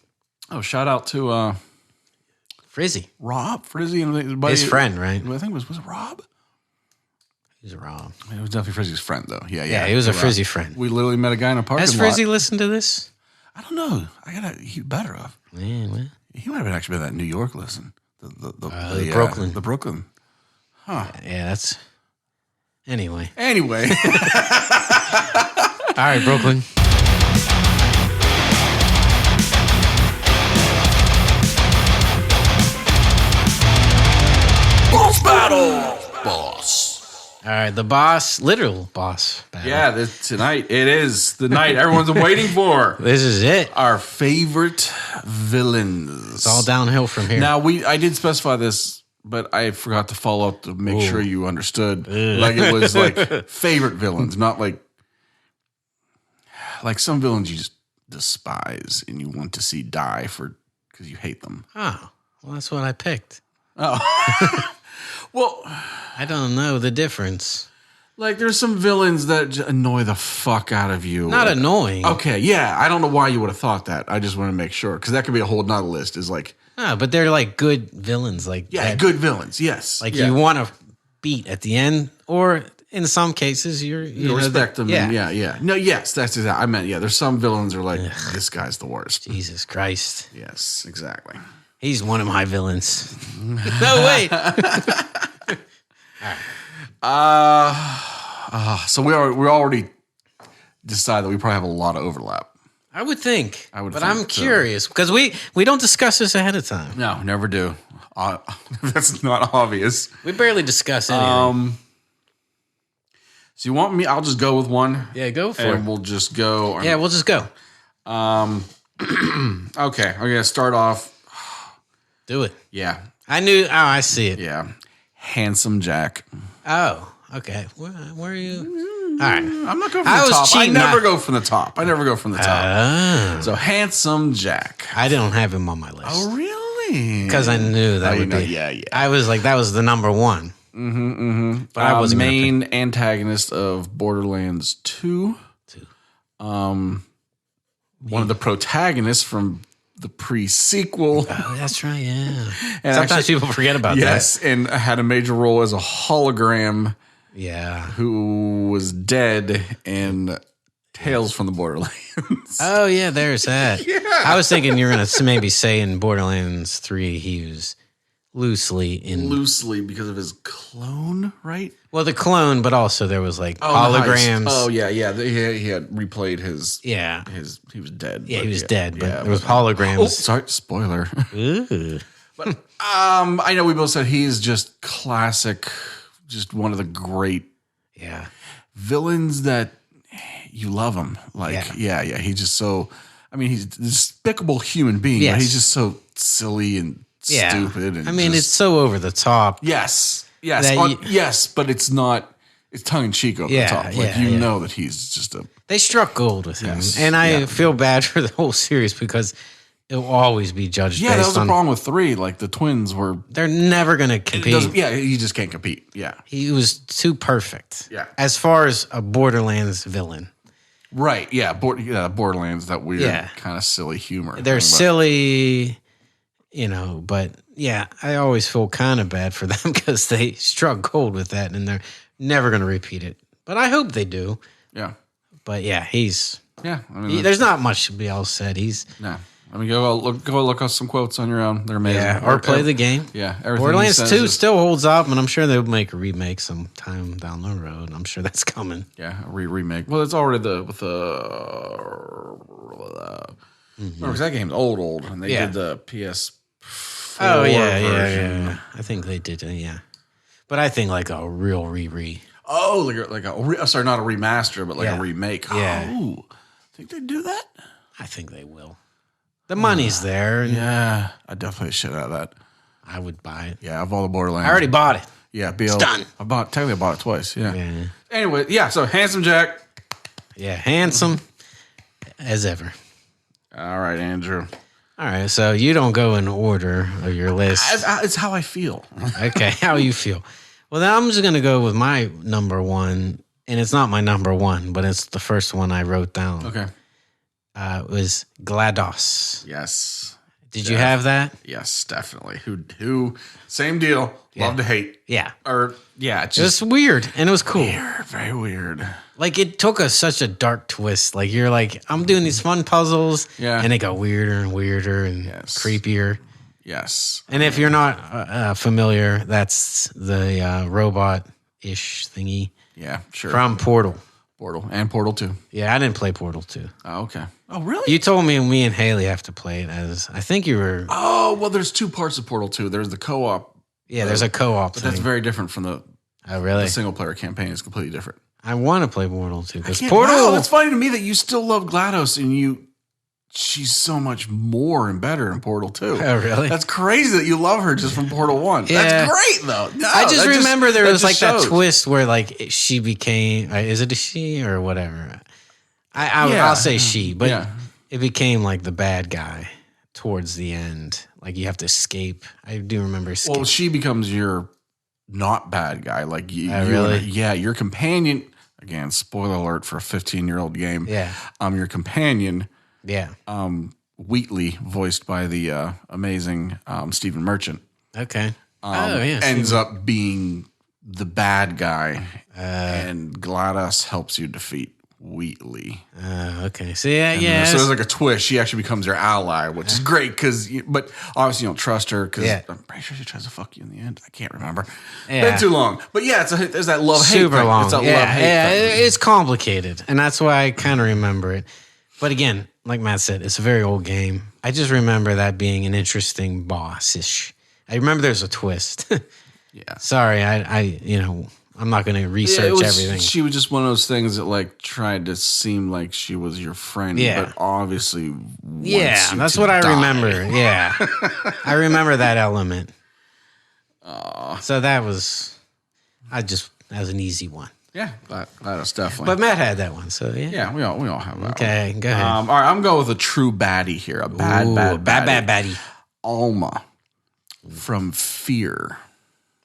Oh, shout out to Frizzy, Rob Frizzy and his friend, right? I think was it Rob? He's Rob. It was definitely Frizzy's friend, though. Yeah, he was a Frizzy friend. We literally met a guy in a parking lot. Has Frizzy listened to this? I don't know. He better have. Yeah, well. He might have actually been that New York listen. The Brooklyn. The Brooklyn. Huh. Yeah, that's. Anyway. All right, Brooklyn. Boss battle. Boss. All right, the boss, literal boss battle. Yeah, tonight it is the night everyone's waiting for. This is it. Our favorite villains. It's all downhill from here. Now I did specify this, but I forgot to follow up to make sure you understood. Like it was like favorite villains, not like some villains you just despise and you want to see die because you hate them. Oh, well, that's what I picked. Oh. Well, I don't know the difference. Like, there's some villains that annoy the fuck out of you. Not annoying. Okay, yeah. I don't know why you would have thought that. I just want to make sure. Because that could be a whole nother list. Is like... No, but they're like good villains. Like good villains, yes. Like you want to beat at the end. Or in some cases, you respect them. Yeah. No, yes, that's exactly. I meant, there's some villains that are like, this guy's the worst. Jesus Christ. Yes, exactly. He's one of my villains. No, wait. So we already decided that we probably have a lot of overlap. I would think. But I'm curious because we don't discuss this ahead of time. No, never do. That's not obvious. We barely discuss anything. So you want me? I'll just go with one. Yeah, go for it. And we'll just go. Yeah, we'll just go. Okay, I'm gonna start off. Do it. Yeah. I knew. Oh, I see it. Yeah. Handsome Jack. Oh, okay. Where are you? All right. I'm not going from the top. I never go from the top. So Handsome Jack. I didn't have him on my list. Oh, really? Because I knew that would be. Yeah. I was like, that was the number one. But I was main antagonist of Borderlands 2. One of the protagonists from the pre-sequel. Oh, that's right, yeah. And sometimes people forget about that. Yes, and had a major role as a hologram. Yeah. Who was dead in Tales from the Borderlands. Oh, yeah, there's that. Yeah. I was thinking you're going to maybe say in Borderlands 3 he was loosely because of his clone, right? Well, the clone, but also there was like holograms. Oh, yeah. He had replayed his... Yeah. He was dead. Yeah, he was dead, but there was holograms. Oh, sorry, spoiler. Ooh. But I know we both said he is just classic, just one of the great villains that you love him. Like, he's just so... I mean, he's a despicable human being, but he's just so silly and stupid. And I mean, it's so over the top. Yes, but it's not. It's tongue in cheek over the top. Like you know that he's just a. They struck gold with him, and I feel bad for the whole series because It'll always be judged Yeah, that was based the on. problem with 3. Like the twins were. They're never going to compete. Yeah, you just can't compete. Yeah. He was too perfect. Yeah. As far as a Borderlands villain. Right. Yeah. Borderlands, that weird Yeah. kind of silly humor. They're thing, but- silly, but yeah, I always feel kind of bad for them because they struck gold with that and they're never going to repeat it. But I hope they do. Yeah. But yeah, Yeah. I mean, there's not much to be else said. no. I mean, go look up some quotes on your own. They're amazing. Yeah, or play the game. Yeah. Everything Borderlands he says 2 is- still holds up, and I'm sure they'll make a remake sometime down the road. I'm sure that's coming. Yeah, a remake. Well, it's already with the. Remember, that game's old, and they Yeah. did the PS. Oh yeah, version. yeah. I think they did. Yeah, but I think like a real re. Oh, sorry, not a remaster, but like Yeah. a remake. Yeah. Oh, think they do that? I think they will. The money's there, and Yeah, I definitely shit out of that. I would buy it. Yeah, of all the Borderlands. I already bought it. Yeah, done. I bought it twice. Yeah. Yeah, Anyway, yeah. So Handsome Jack. yeah, handsome as ever. All right, Andrew. All right, so you don't go in order of your list. It's how I feel. Okay, how you feel? Well, then I'm just gonna go with my number one, and it's not my number one, but it's the first one I wrote down. Okay. It was GLaDOS. Yes. Did you have that? Yes, definitely. Who? Same deal. Love to hate. Yeah. Or yeah, it's It just was weird, and it was cool. weird, very weird. Like, it took such a dark twist. Like, you're like, I'm doing these fun puzzles, Yeah. and they got weirder and weirder and Yes. creepier. Yes. And if you're not familiar, that's the robot-ish thingy Yeah, sure. from Portal. Portal and Portal 2. Yeah, I didn't play Portal 2. Oh, okay. Oh, really? You told me and Haley have to play it as, I think you were, Oh, well, there's 2 parts of Portal 2. There's the co-op, yeah, there's a co-op but thing. that's very different from the Oh, really? single-player campaign. It's completely different. I want to play Portal 2 because Wow, Portal, that's funny to me that you still love GLaDOS and she's so much more and better in Portal 2. Oh, really? That's crazy that you love her just from Portal 1. Yeah. That's great, though. No, I just that remember there that was just like shows. that twist where like she became, is it a she or whatever? Yeah. I'll say she, but Yeah. it became like the bad guy towards the end. Like you have to escape. I do remember escape. Well, she becomes your not bad guy. Like really? Yeah, your companion. Again, spoiler alert for a 15-year-old game. Yeah. Your companion, Yeah. Wheatley, voiced by the amazing Stephen Merchant, Okay. Oh yeah. ends up being the bad guy, and GLaDOS helps you defeat Wheatley. Okay. So yeah, And yeah. So there's like a twist. She actually becomes your ally, which is great but obviously you don't trust her because Yeah. I'm pretty sure she tries to fuck you in the end. I can't remember. Yeah. Been too long. But yeah, there's that love hate super thing. long. It's that yeah, love hate yeah. thing. It's complicated, and that's why I kind of remember it. But again, like Matt said, it's a very old game. I just remember that being an interesting boss-ish. I remember there's a twist. Yeah. Sorry, I'm not going to research everything. She was just one of those things that like tried to seem like she was your friend, Yeah. but obviously Yeah, wants you that's to what I die. remember. Yeah, I remember that element. So that was an easy one. Yeah, that's definitely. But Matt had that one, so yeah. yeah, we all have that. Okay, go ahead. All right, I'm going with a true baddie here. A bad baddie. Alma from Fear.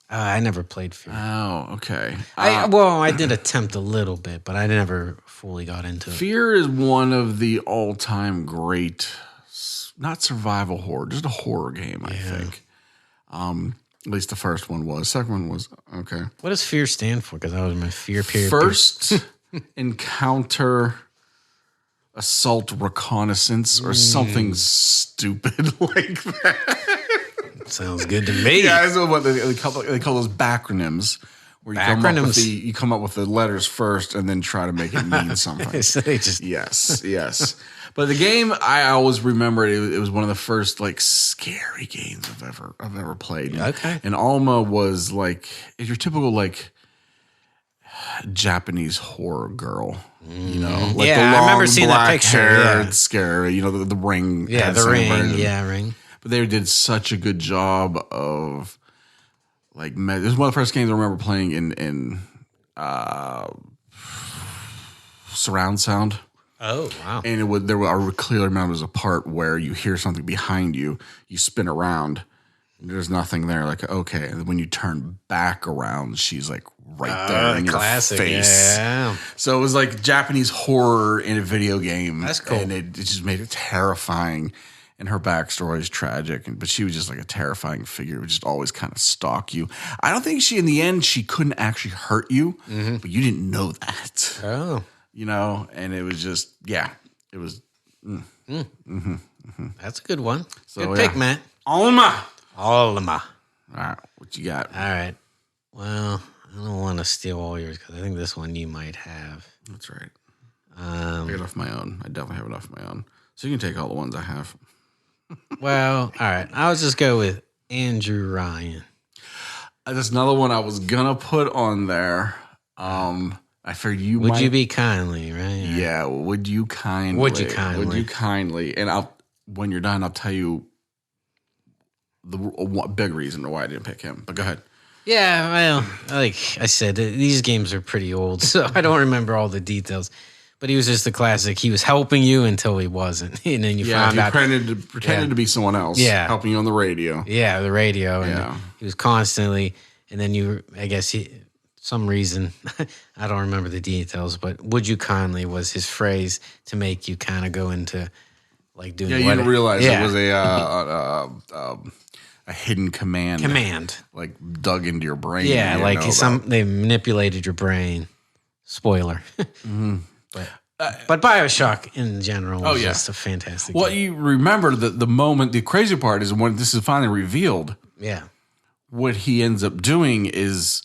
I never played Fear. Oh, okay. I did attempt a little bit, but I never fully got into it. Fear is one of the all-time great, not survival horror, just a horror game, I think. At least the first one was. Second one was okay. What does Fear stand for? Because that was my fear period. First encounter, assault, reconnaissance, or something stupid like that. Sounds good to me. Yeah, that's what they call those bacronyms. Where you come up with the letters first and then try to make it mean something. So they just Yes. But the game, I always remember it was one of the first like scary games I've ever played. Okay. And Alma was like your typical like Japanese horror girl, you know? Like Yeah, the I remember long seeing that black picture, hair, yeah. scary, the ring. yeah, had the some ring. version. Yeah, ring. But they did such a good job of like this is one of the first games I remember playing in surround sound. Oh, wow. And I clearly remember there was a part where you hear something behind you, you spin around, and there's nothing there. Like, okay. And when you turn back around, she's like right there in your face. Yeah. So it was like Japanese horror in a video game. That's cool. And it just made it terrifying. And her backstory is tragic. But she was just like a terrifying figure who would just always kind of stalk you. I don't think in the end, she couldn't actually hurt you, but you didn't know that. Oh. You know, and it was just, it was. That's a good one. So, good pick, Matt. Alma. All All right, what you got? right. Well, I don't want to steal all yours because I think this one you might have. That's right. I got enough of my own. I definitely have enough of my own. So you can take all the ones I have. Well, all right. I'll just go with Andrew Ryan. That's another one I was gonna put on there. I figured you Would might. you be kindly, right? Yeah. Would you kindly? Would you kindly? Would you kindly? And when you're done, I'll tell you the big reason why I didn't pick him. But go ahead. Yeah, well, like I said, these games are pretty old, so I don't remember all the details. But he was just the classic. He was helping you until he wasn't, and then you found out. Pretended to be someone else. Yeah. Helping you on the radio. Yeah, the radio. Yeah. And he was constantly, and then I guess some reason, I don't remember the details, but "would you kindly" was his phrase to make you kind of go into like doing. Yeah, you didn't realize it was a hidden command. Like dug into your brain. Yeah, like they manipulated your brain. Spoiler. But BioShock in general was just a fantastic Well, game. you remember the moment, the crazy part is when this is finally revealed, Yeah. what he ends up doing is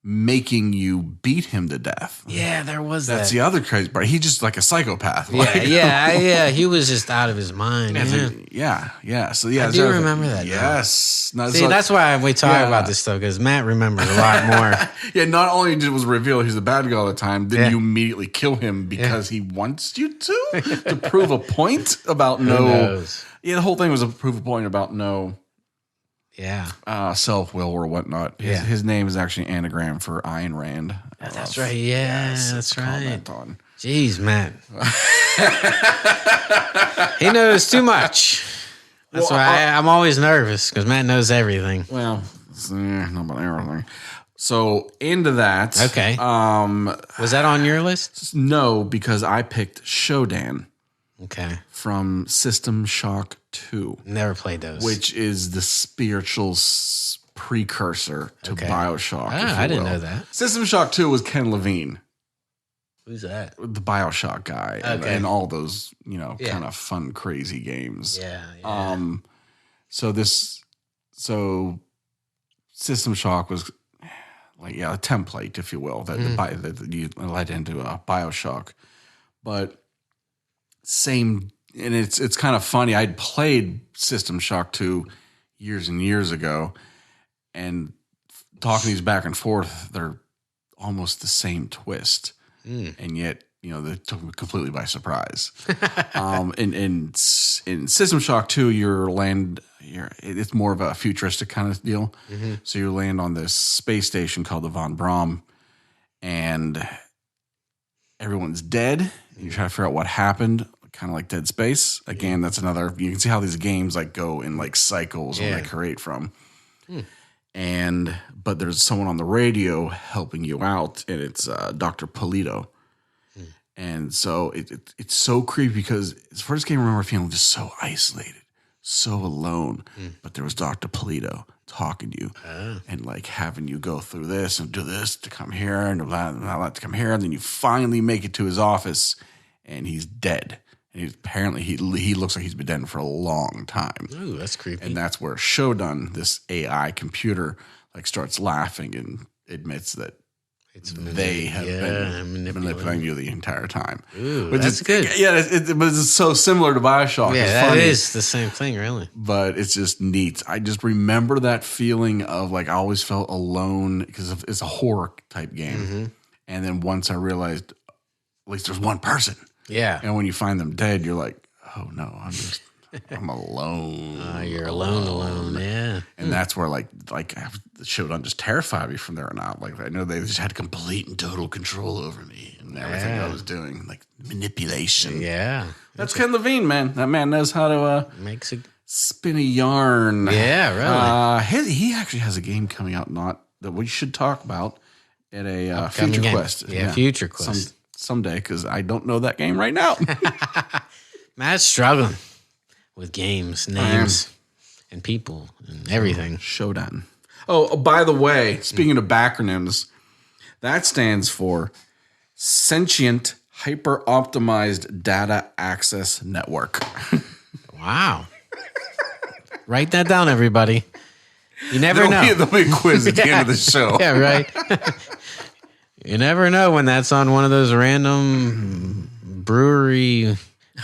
making you beat him to death. Yeah, there was That's that. the other crazy part. He's just like a psychopath. Yeah. He was just out of his mind. Yeah. So yeah, I do remember that now. Yes. No, See, that's why we talk about this stuff, because Matt remembers a lot more. Yeah, not only was revealed he's the bad guy all the time, then you immediately kill him because he wants you to prove a point about Who knows? Yeah, the whole thing was a prove a point about no self-will or whatnot. His name is actually an anagram for Ayn Rand. That's right. Yeah, that's right. On. Jeez, Matt. He knows too much. That's why I'm always nervous, because Matt knows everything. Well, not about everything. So into that. Okay. Was that on your list? No, because I picked Shodan. Okay. From System Shock 2. Never played those. Which is the spiritual precursor to BioShock. I didn't know that. System Shock 2 was Ken Levine. Who's that? The BioShock guy. And all those, kind of fun, crazy games. Yeah. So System Shock was like, a template, if you will, that you led into BioShock. But same, and it's kind of funny. I'd played System Shock 2 years and years ago, and talking these back and forth, they're almost the same twist, and yet they took me completely by surprise. In System Shock 2, it's more of a futuristic kind of deal. Mm-hmm. So you land on this space station called the Von Braun, and everyone's dead. And you try to figure out what happened, kind of like Dead Space. Again, that's another. You can see how these games go in cycles when they create from. But there's someone on the radio helping you out, and it's Dr. Polito. And so it's so creepy because it's the first game I remember feeling just so isolated, so alone. But there was Dr. Polito talking to you and having you go through this and do this to come here and that to come here. And then you finally make it to his office and he's dead. And apparently he looks like he's been dead for a long time. Ooh, that's creepy. And that's where Shodan, this AI computer, starts laughing and admits that they have been manipulating you the entire time. Ooh, that's good. Yeah, but it's so similar to BioShock. Yeah, that is the same thing, really. But it's just neat. I just remember that feeling of I always felt alone because it's a horror type game. Mm-hmm. And then once I realized at least there's one person. Yeah. And when you find them dead, you're like, oh no, I'm just I'm alone. You're alone. Yeah. And that's where like the show doesn't just terrify me from there on out. Like I know they just had complete and total control over me and everything I was doing, like manipulation. Yeah. That's Ken Levine, man. That man knows how to makes a spin a yarn. Yeah, really. He actually has a game coming out that we should talk about at a Future game. Quest. Yeah, Future Quest. Someday, because I don't know that game right now. Matt's struggling with games, names, and people, and everything. Showdown. Oh, by the way, speaking of backronyms, that stands for Sentient Hyper-Optimized Data Access Network. Wow. Write that down, everybody. You never know. There'll be a quiz at the end of the show. Yeah, right. You never know when that's on one of those random brewery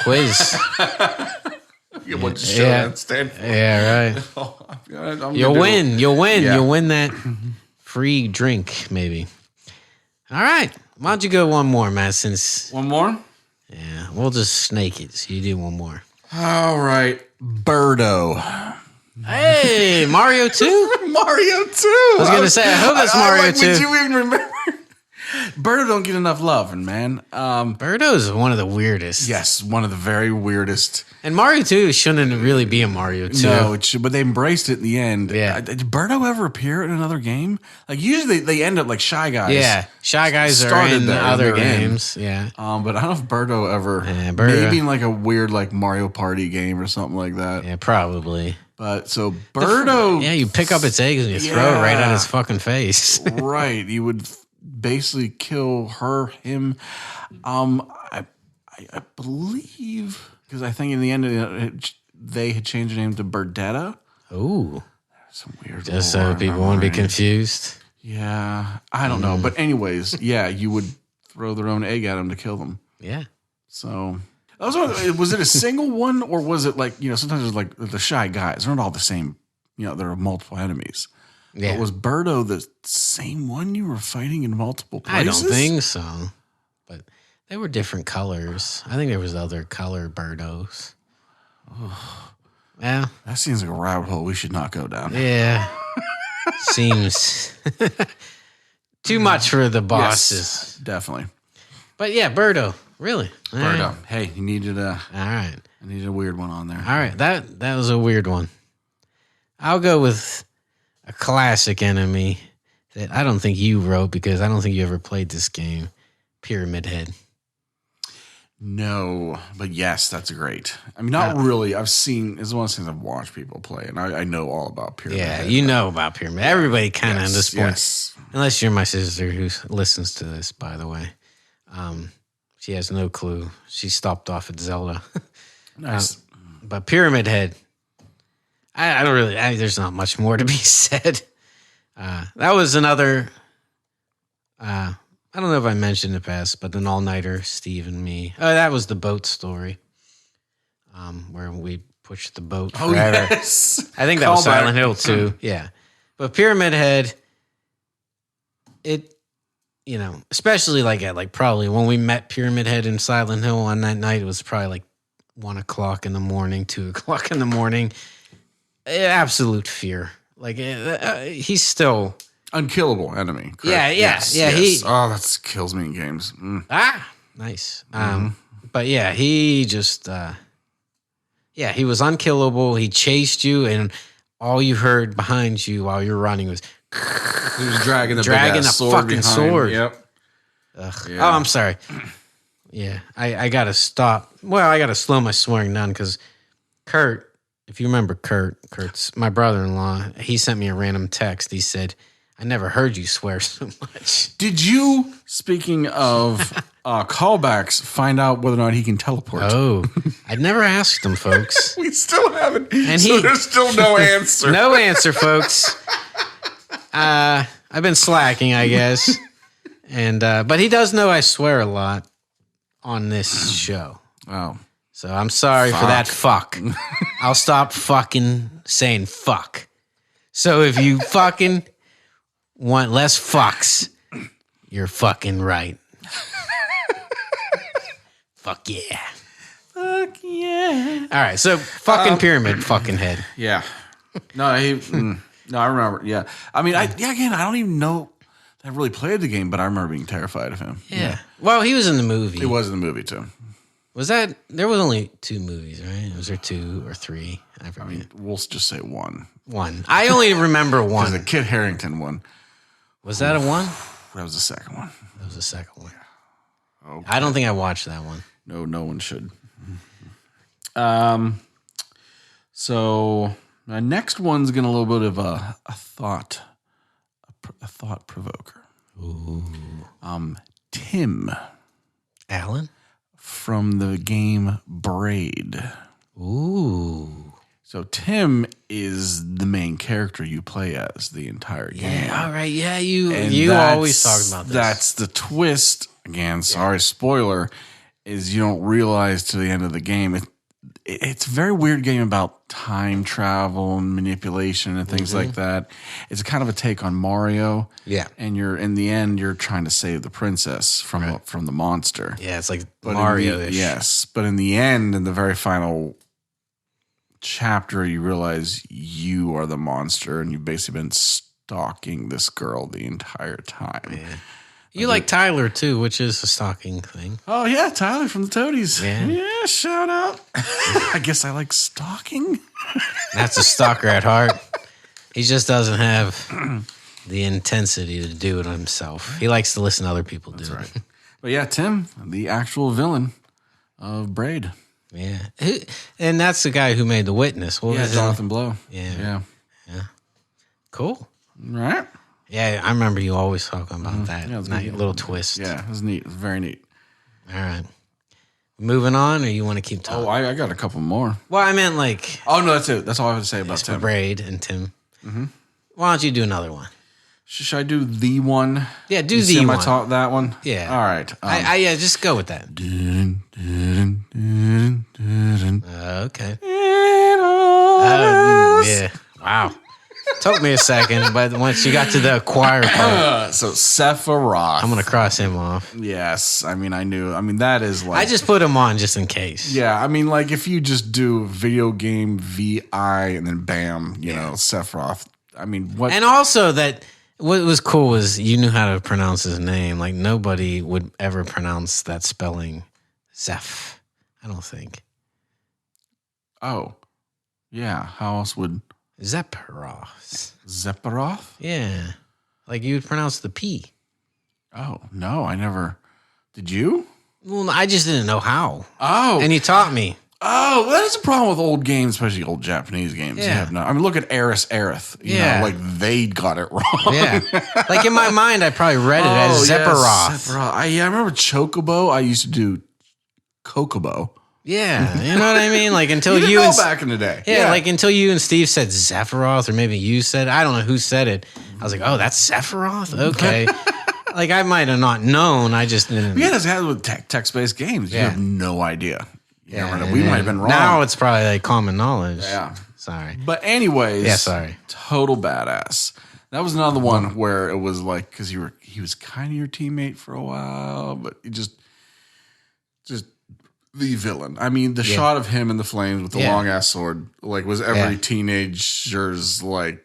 quiz. What show that stand for? Yeah, right. You'll win. Yeah. You'll win that free drink, maybe. All right. Why don't you go one more, Matt? Since one more? Yeah, we'll just snake it. So you do one more. All right. Birdo. Hey, Mario 2? Mario 2. I was going to say, I hope it's Mario 2. Would you even remember? Birdo don't get enough loving, man. Birdo is one of the weirdest. Yes, one of the very weirdest. And Mario 2 shouldn't really be a Mario 2. No, but they embraced it in the end. Yeah. Did Birdo ever appear in another game? Like, usually they end up like Shy Guys. Yeah, Shy Guys are in other games. Yeah. But I don't know if Birdo ever... Yeah, maybe in like a weird like Mario Party game or something like that. Yeah, probably. But so Birdo... Yeah, you pick up its eggs and you throw it right at his fucking face. Right. You would basically kill him. I believe... Because I think in the end they had changed the name to Birdetta. Ooh. Some weird... Just so people won't be confused. Yeah. I don't know. But anyways, yeah, you would throw their own egg at them to kill them. Yeah. So... Was it a single one, or was it like, sometimes it's like the Shy Guys. They're not all the same. There are multiple enemies. Yeah. But was Birdo the same one you were fighting in multiple places? I don't think so. But they were different colors. I think there was other color Birdos. Yeah. That seems like a rabbit hole we should not go down. Yeah. Seems too much for the bosses. Yes, definitely. But yeah, Birdo. Really? Birdo. Right. Hey, you needed all right. I needed a weird one on there. All right. That was a weird one. I'll go with a classic enemy that I don't think you wrote because I don't think you ever played this game. Pyramid Head. No, but yes, that's great. I mean, not really. It's one of those things I've watched people play, and I know all about Pyramid Head. Yeah, you know about Pyramid. Everybody kind of at this point. Yes. Unless you're my sister who listens to this, by the way. She has no clue. She stopped off at Zelda. Nice. But Pyramid Head, I don't really, there's not much more to be said. That was another, I don't know if I mentioned in the past, but an all-nighter, Steve and me. Oh, that was the boat story, where we pushed the boat forever. Oh, yes. I think that was Silent Hill too. Yeah. But Pyramid Head, especially like probably when we met Pyramid Head in Silent Hill on that night, it was probably like 1 o'clock in the morning, 2 o'clock in the morning. Absolute fear. Like he's still unkillable enemy. Correct? Yeah. Yes. That kills me in games. Nice. But yeah, he just he was unkillable. He chased you, and all you heard behind you while you're running was. He was dragging a fucking sword. Yep. Yeah. Oh, I'm sorry. Yeah, I got to stop. Well, I got to slow my swearing down because Kurt, if you remember Kurt's my brother-in-law, he sent me a random text. He said, I never heard you swear so much. Did you, speaking of callbacks, find out whether or not he can teleport? Oh, I'd never asked him, folks. We still haven't. And there's still no answer. No answer, folks. I've been slacking, I guess. And but he does know I swear a lot on this show. Oh. So I'm sorry for that fuck. I'll stop fucking saying fuck. So if you fucking want less fucks, you're fucking right. Fuck yeah. Fuck yeah. All right, so fucking pyramid, fucking head. Yeah. No, no, I remember. Yeah. I mean, again, I don't even know that I really played the game, but I remember being terrified of him. Yeah. Well, he was in the movie. It was in the movie, too. Was that? There was only 2 movies, right? Was there 2 or 3? I forget. I mean, we'll just say one. 1. I only remember one. The Kit Harington one. Was that a 1? That was the second one. That was the second one. Okay. I don't think I watched that one. No one should. So my next one's getting a little bit of a thought provoker. Ooh. Tim Alan? from the game Braid. Ooh. So Tim is the main character you play as the entire game. Yeah, all right. Yeah, you always talk about this. That's the twist. Again, sorry, spoiler, is you don't realize to the end of the game. It's a very weird game about time travel and manipulation and things like that. It's kind of a take on Mario. Yeah. And in the end, you're trying to save the princess from the monster. Yeah, it's like But Mario-ish. Yes. But in the end, in the very final chapter, you realize you are the monster and you've basically been stalking this girl the entire time. Yeah. You like Tyler, too, which is a stalking thing. Oh, yeah, Tyler from the Toadies. Yeah. Shout out. I guess I like stalking. That's a stalker at heart. He just doesn't have the intensity to do it himself. He likes to listen to other people do it. But yeah, Tim, the actual villain of Braid. Yeah. And that's the guy who made The Witness. What was his Jonathan Blow. Yeah. Cool. Right? Yeah, I remember you always talking about that. Yeah, it was that good. little twist. Yeah, it was neat. It was very neat. All right. Moving on, or you want to keep talking? Oh, I got a couple more. Well, I meant like... Oh, no, that's it. That's all I have to say about Tim. Braid and Tim. Mm-hmm. Why don't you do another one? Should I do the one? Yeah, do you the see one. I taught that one? Yeah. All right. Yeah, just go with that. Okay. Yeah. Wow. Took me a second, but once you got to the choir part, So Sephiroth. I'm going to cross him off. Yes. I mean, I knew. I mean, that is like... I just put him on just in case. Yeah. I mean, like, if you just do video game VI and then bam, you know, Sephiroth. I mean, what... And also that what was cool was you knew how to pronounce his name. Like, nobody would ever pronounce that spelling Zeph, I don't think. Oh. Yeah. How else would... Sephiroth. Sephiroth? Yeah. Like you would pronounce the P. Oh, no, I never... Did you? Well, I just didn't know how. Oh. And you taught me. Oh, well, that's a problem with old games, especially old Japanese games. Yeah. You have no, I mean, look at Aerith Aerith. You know, like they got it wrong. Yeah. Like in my mind, I probably read it as Sephiroth. Yes, Sephiroth. I remember Chocobo. I used to do Kokobo. Yeah. You know what I mean? Like until you and back in the day. Yeah, like until you and Steve said Sephiroth, or maybe you said it. I don't know who said it. I was like, oh, that's Sephiroth? Okay. Like I might have not known. I just didn't. Yeah, that's happened with text-based games. You have no idea. Yeah, we might have been wrong. Now it's probably like common knowledge. Yeah. Sorry. But anyways. Yeah, sorry. Total badass. That was another one where it was like, because he was kind of your teammate for a while, but he just the villain. I mean, the shot of him in the flames with the long ass sword, like, was every teenager's like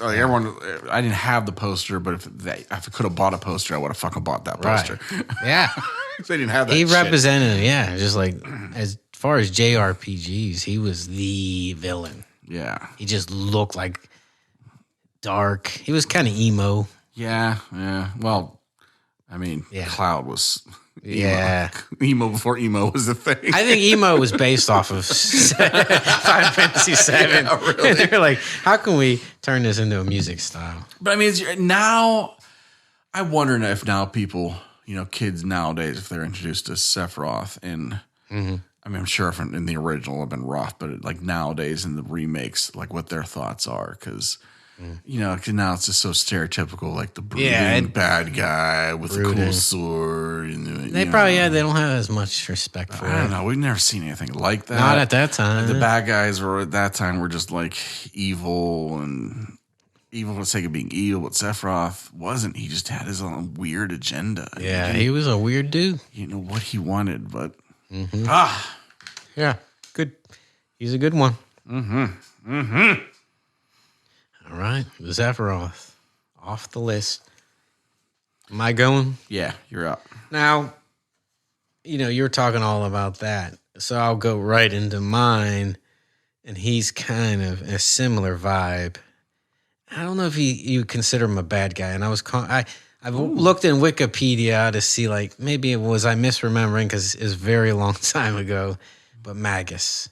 everyone. I didn't have the poster, but if I could have bought a poster, I would have fucking bought that poster. Right. Yeah, they didn't have that. He shit. represented, just like as far as JRPGs, he was the villain. Yeah, he just looked like dark. He was kind of emo. Yeah. Well, I mean, Cloud was. Emo before emo was the thing. I think emo was based off of Final Fantasy VII. Yeah, really. They were like, how can we turn this into a music style? But I mean, now I wonder if now people, kids nowadays, if they're introduced to Sephiroth, and I mean, I'm sure if in the original have been rough, but like nowadays in the remakes, like what their thoughts are, because. Because now it's just so stereotypical, like the brooding bad guy with a cool sword. They probably, they don't have as much respect for it. I don't know. We've never seen anything like that. Not at that time. The bad guys at that time were just like evil and evil for the sake of being evil. But Sephiroth wasn't. He just had his own weird agenda. Yeah, he was a weird dude. You know what he wanted, but Yeah, good. He's a good one. All right, Sephiroth off the list. Am I going? Yeah, you're up. Now, you're talking all about that. So I'll go right into mine. And he's kind of a similar vibe. I don't know if you consider him a bad guy. And I've looked in Wikipedia to see, like, maybe I misremembering because it was a very long time ago. But Magus.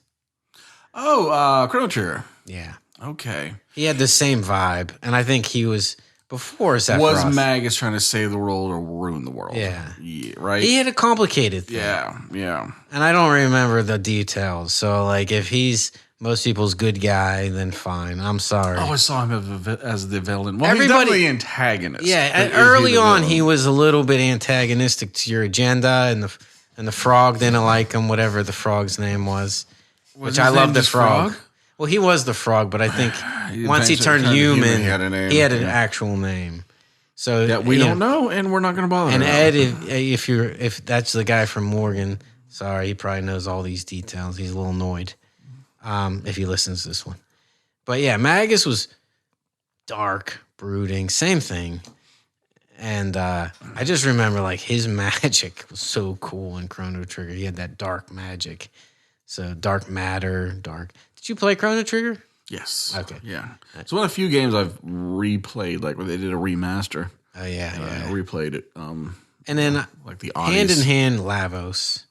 Oh, Chrono Trigger. Yeah. Okay. He had the same vibe. And I think he was before Sephiroth. Was Magus trying to save the world or ruin the world? Yeah. Right? He had a complicated thing. Yeah. And I don't remember the details. So, like, if he's most people's good guy, then fine. I'm sorry. Oh, I saw him as the villain. Well, Everybody, he's definitely the antagonist. Yeah, and early on, he was a little bit antagonistic to your agenda, and the frog didn't like him, whatever the frog's name was. Which I love the frog. Well, he was the frog, but I think once he turned human, he had an actual name. So that we don't know, and we're not going to bother. And Ed, if that's the guy from Morgan, sorry, he probably knows all these details. He's a little annoyed if he listens to this one. But yeah, Magus was dark, brooding, same thing. And I just remember, like, his magic was so cool in Chrono Trigger. He had that dark magic. So dark matter, dark. Did you play Chrono Trigger? Yes. Okay. Yeah. It's one of the few games I've replayed, like when they did a remaster. Oh yeah, I replayed it. And then like the hand in hand, Lavos.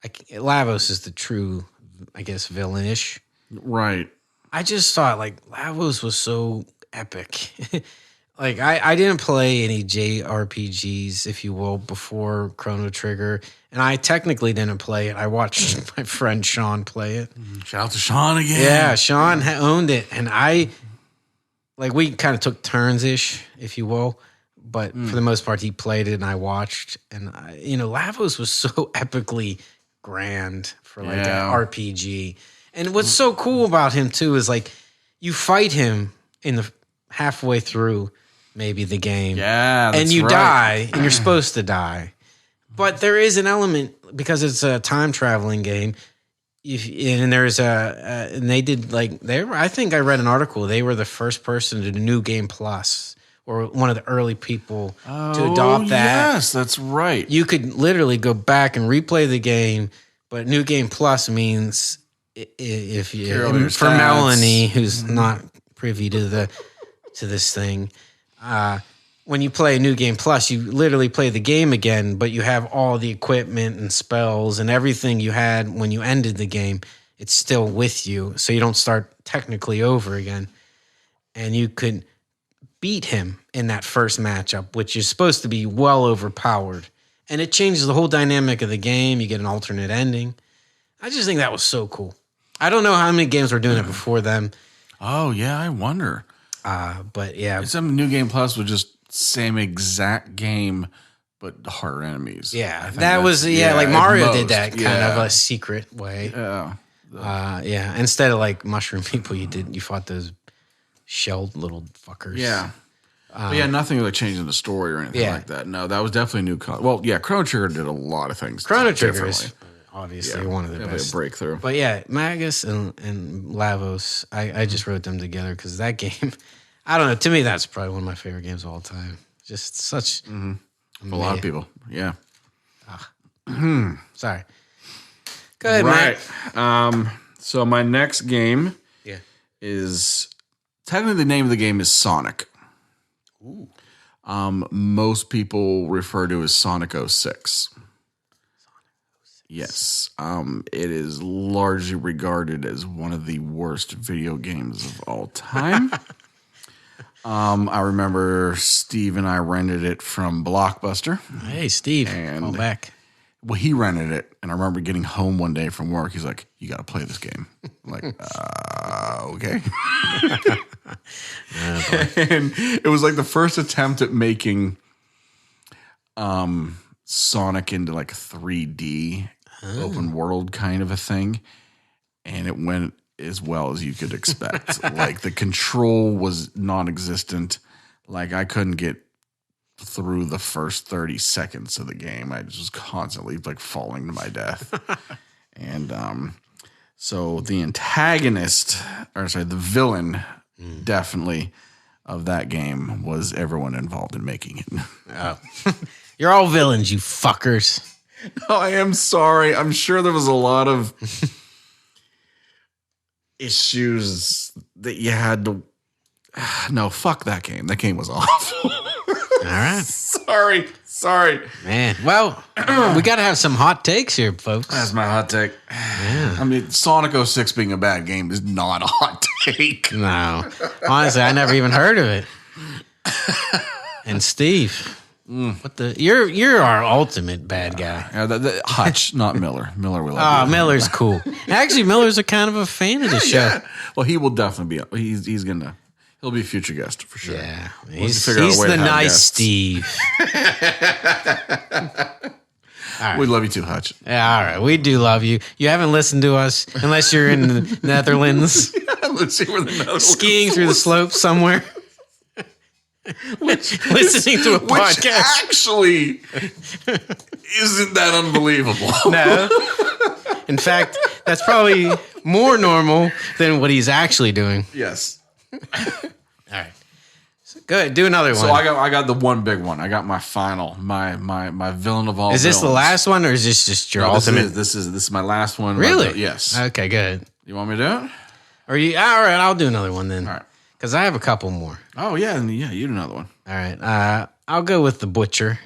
Lavos is the true, I guess, villainish. Right. I just thought, like, Lavos was so epic. Like, I didn't play any JRPGs, if you will, before Chrono Trigger. And I technically didn't play it. I watched my friend Sean play it. Shout out to Sean again. Yeah, Sean owned it. And we kind of took turns-ish, if you will. But for the most part, he played it and I watched. And, Lavos was so epically grand for, like, an RPG. And what's so cool about him, too, is, like, you fight him in the halfway through maybe the game. Yeah, that's and you right. die, and you're supposed to die. But there is an element, because it's a time traveling game, and there's and they did, like, I think I read an article, they were the first person to do New Game Plus, or one of the early people to adopt that. Yes, that's right. You could literally go back and replay the game, but New Game Plus means if you for stats. Melanie, who's not privy to this thing, when you play New Game Plus, you literally play the game again, but you have all the equipment and spells and everything you had when you ended the game. It's still with you, so you don't start technically over again. And you could beat him in that first matchup, which is supposed to be well overpowered. And it changes the whole dynamic of the game. You get an alternate ending. I just think that was so cool. I don't know how many games were doing it before them. Oh, yeah, I wonder. But yeah. Some New Game Plus was just same exact game, but harder enemies. Yeah, that was, like Mario did that kind of a secret way. Yeah. Instead of like mushroom people, you fought those shelled little fuckers. Yeah. But yeah, nothing like changing the story or anything like that. No, that was definitely new. Well, yeah, Chrono Trigger did a lot of things. Chrono Trigger is obviously one of the best. A breakthrough. But yeah, Magus and Lavos, I just wrote them together because that game, I don't know, to me that's probably one of my favorite games of all time. Just such for a lot of people. Yeah. Sorry. Go ahead, Matt. So my next game is technically the name of the game is Sonic. Ooh. Most people refer to it as Sonic 06. Yes. It is largely regarded as one of the worst video games of all time. I remember Steve and I rented it from Blockbuster. Hey, Steve, call back. Well, he rented it, and I remember getting home one day from work. He's like, "You got to play this game." I'm like, okay. And it was like the first attempt at making Sonic into like a 3D open world kind of a thing, and it went as well as you could expect. Like the control was non-existent. Like I couldn't get through the first 30 seconds of the game. I just was constantly like falling to my death. And so the villain definitely of that game was everyone involved in making it. Oh. You're all villains, you fuckers. No, I am sorry. I'm sure there was a lot of issues that you had to. No, fuck that game. That game was awful. All right. Sorry. Man, well, we got to have some hot takes here, folks. That's my hot take. Yeah. I mean, Sonic 06 being a bad game is not a hot take. No. Honestly, I never even heard of it. And Steve, what the? You're our ultimate bad guy. Hutch, not Miller. Miller we love. Oh, Miller's cool. Actually, Miller's a kind of a fan of the show. Yeah. Well, he will definitely be. He'll be a future guest for sure. Yeah, He's he's the nice Steve. Right. We love you too, Hutch. Yeah, all right. We do love you. You haven't listened to us unless you're in the Netherlands. Let's see where the Netherlands skiing through the slopes somewhere. Listening to a podcast. Which actually isn't that unbelievable. No. In fact, that's probably more normal than what he's actually doing. Yes. All right. So good. Do another one. So I got the one big one. I got my final, my villain of all. Is this the last one, or is this just your ultimate? This is my last one. Really? Yes. Okay, good. You want me to do it? Or you? All right, I'll do another one then. All right. Because I have a couple more. Oh yeah, you do another one. All right. I'll go with the butcher.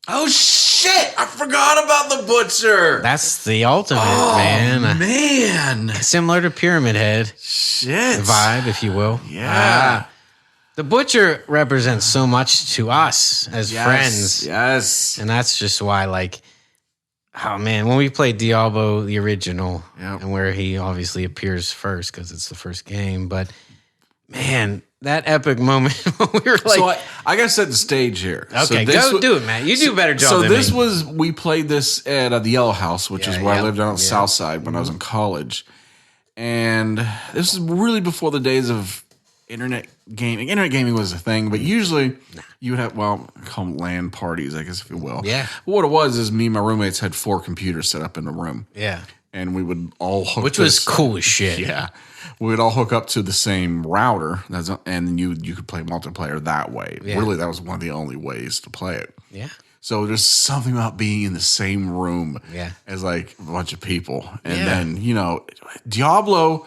Oh shit! I forgot about the butcher. That's the ultimate, man. Man. Similar to Pyramid Head. Shit. Vibe, if you will. Yeah. The butcher represents so much to us as friends. Yes. And that's just why, like, oh man, when we played Diablo, the original, and where he obviously appears first because it's the first game, but man, that epic moment when we were like, so I gotta set the stage here. Okay, go do it, man. You do a better job. So than me. We played this at the Yellow House, which is where I lived on the South Side when I was in college, and this is really before the days of internet gaming. Internet gaming was a thing, but usually you would have call them LAN parties, I guess if you will. Yeah. But what it was is me and my roommates had 4 computers set up in the room. Yeah. And we would all hook which was cool as shit. Yeah. We would all hook up to the same router, and you could play multiplayer that way. Yeah. Really, that was one of the only ways to play it. Yeah. So there's something about being in the same room as like a bunch of people. And then, Diablo,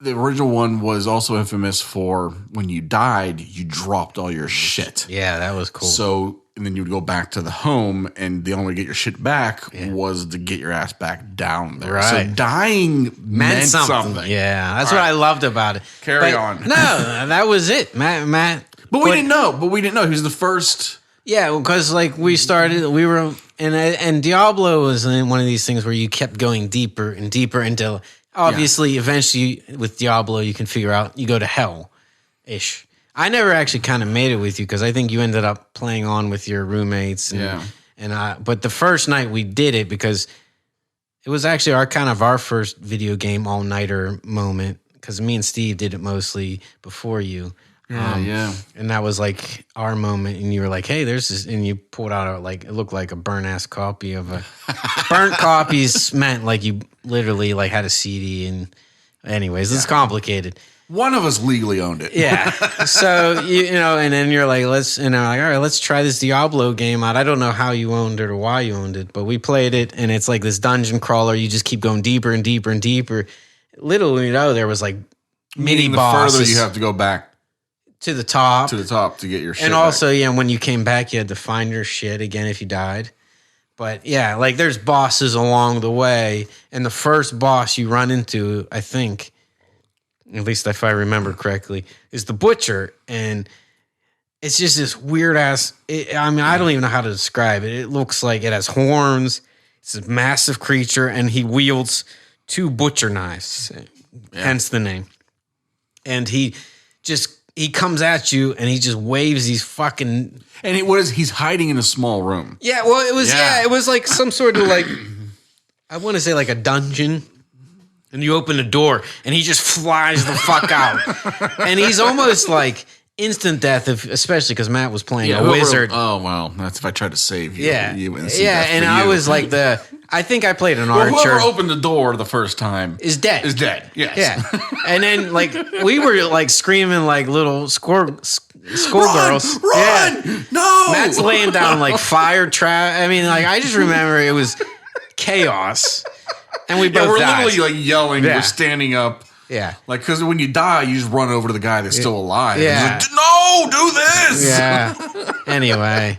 the original one was also infamous for when you died, you dropped all your shit. Yeah, that was cool. So, and then you would go back to the home, and the only way to get your shit back was to get your ass back down there. Right. So dying meant something. Yeah, that's what I loved about it. Carry on. No, that was it, Matt. But we didn't know. He was the first. Yeah, because like we were, and Diablo was one of these things where you kept going deeper and deeper until obviously eventually with Diablo you can figure out you go to hell-ish. I never actually kind of made it with you because I think you ended up playing on with your roommates. But the first night we did it because it was actually our first video game all-nighter moment because me and Steve did it mostly before you. And that was like our moment, and you were like, "Hey, there's this," and you pulled out it looked like a burnt ass copy of a burnt copies meant like you literally like had a CD, and anyways, it's complicated. One of us legally owned it. Yeah. So and then you're like, all right, let's try this Diablo game out. I don't know how you owned it or why you owned it, but we played it, and it's like this dungeon crawler. You just keep going deeper and deeper and deeper. Little there was like mini bosses. The further you have to go back. To the top to get your shit. And also, when you came back, you had to find your shit again if you died. But like there's bosses along the way. And the first boss you run into, I think, at least if I remember correctly, is the butcher. And it's just this weird ass. I don't even know how to describe it. It looks like it has horns. It's a massive creature, and he wields 2 butcher knives, hence the name. And he comes at you and he just waves these fucking. And he's hiding in a small room. Yeah, well, it was it was like some sort of like, I want to say like a dungeon. And you open the door and he just flies the fuck out. And he's almost like instant death, especially because Matt was playing a whoever- wizard. Oh well, that's if I tried to save you. Yeah, you yeah, and I was like I think I played an archer. Whoever opened the door the first time is dead. Is dead. Yes. Yeah, and then like we were like screaming like little schoolgirls. Run! Yeah. No! Matt's laying down like fire trap. I mean, like I just remember it was chaos, and we both we're died. literally like yelling. Yeah. We're standing up. Yeah. Like, because when you die, you just run over to the guy that's still alive. Yeah. He's like, no, do this. Yeah. Anyway,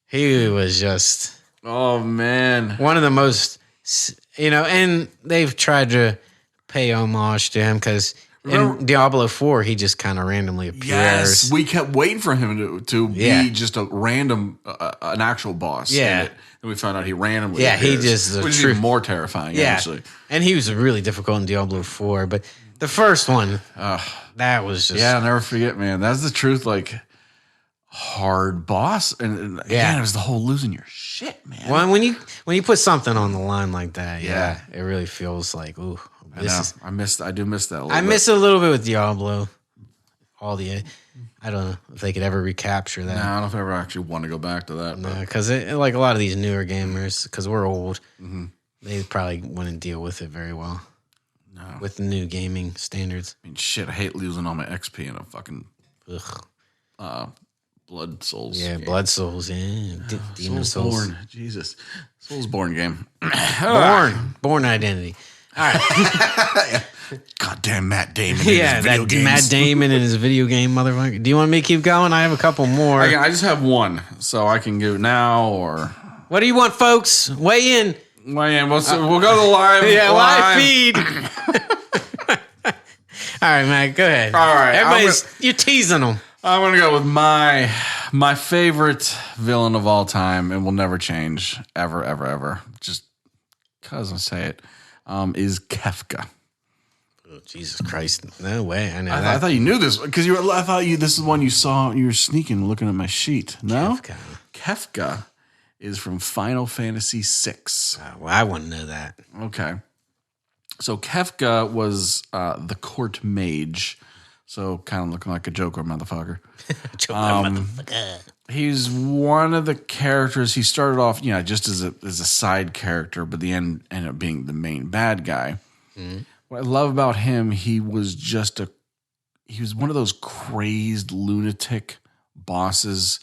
he was just Oh, man. one of the most, and they've tried to pay homage to him because in Diablo 4, he just kind of randomly appears. Yes. We kept waiting for him to Yeah. be just a random, an actual boss. Yeah. And we found out he randomly Yeah, he appears, just which is even more terrifying, actually. And he was really difficult in Diablo 4, but the first one, that was just... Yeah, I'll never forget, man. That's the truth, like, hard boss. And again, it was the whole losing your shit, man. Well, when you put something on the line like that, it really feels like, ooh, I do miss that a little bit. I miss it a little bit with Diablo. I don't know if they could ever recapture that. No, I don't know if I ever actually want to go back to that. No, because like a lot of these newer gamers, because we're old, they probably wouldn't deal with it very well. No. With the new gaming standards. I mean, shit, I hate losing all my XP in a fucking Blood Souls. Yeah, Blood Souls, yeah. Demon Souls. Born. Jesus. Soulsborne game. Born Identity. All right. Goddamn Matt Damon. Yeah, that Matt Damon and his video game motherfucker. Do you want me to keep going? I have a couple more. I just have one, so I can go now or. What do you want, folks? Weigh in. We'll go to the live. Live feed. All right, Matt, go ahead. All right. You're teasing them. I'm going to go with my favorite villain of all time and will never change, ever, ever, ever. Just because I say it, is Kefka. Oh, Jesus Christ. No way. I know I that. thought you knew this because this is one you saw. You were sneaking, looking at my sheet. No, Kefka is from Final Fantasy VI. Well, I wouldn't know that. Okay, so Kefka was the court mage, so kind of looking like a Joker motherfucker. He's one of the characters. He started off, just as a side character, but the end ended up being the main bad guy. Mm. What I love about him, he was one of those crazed lunatic bosses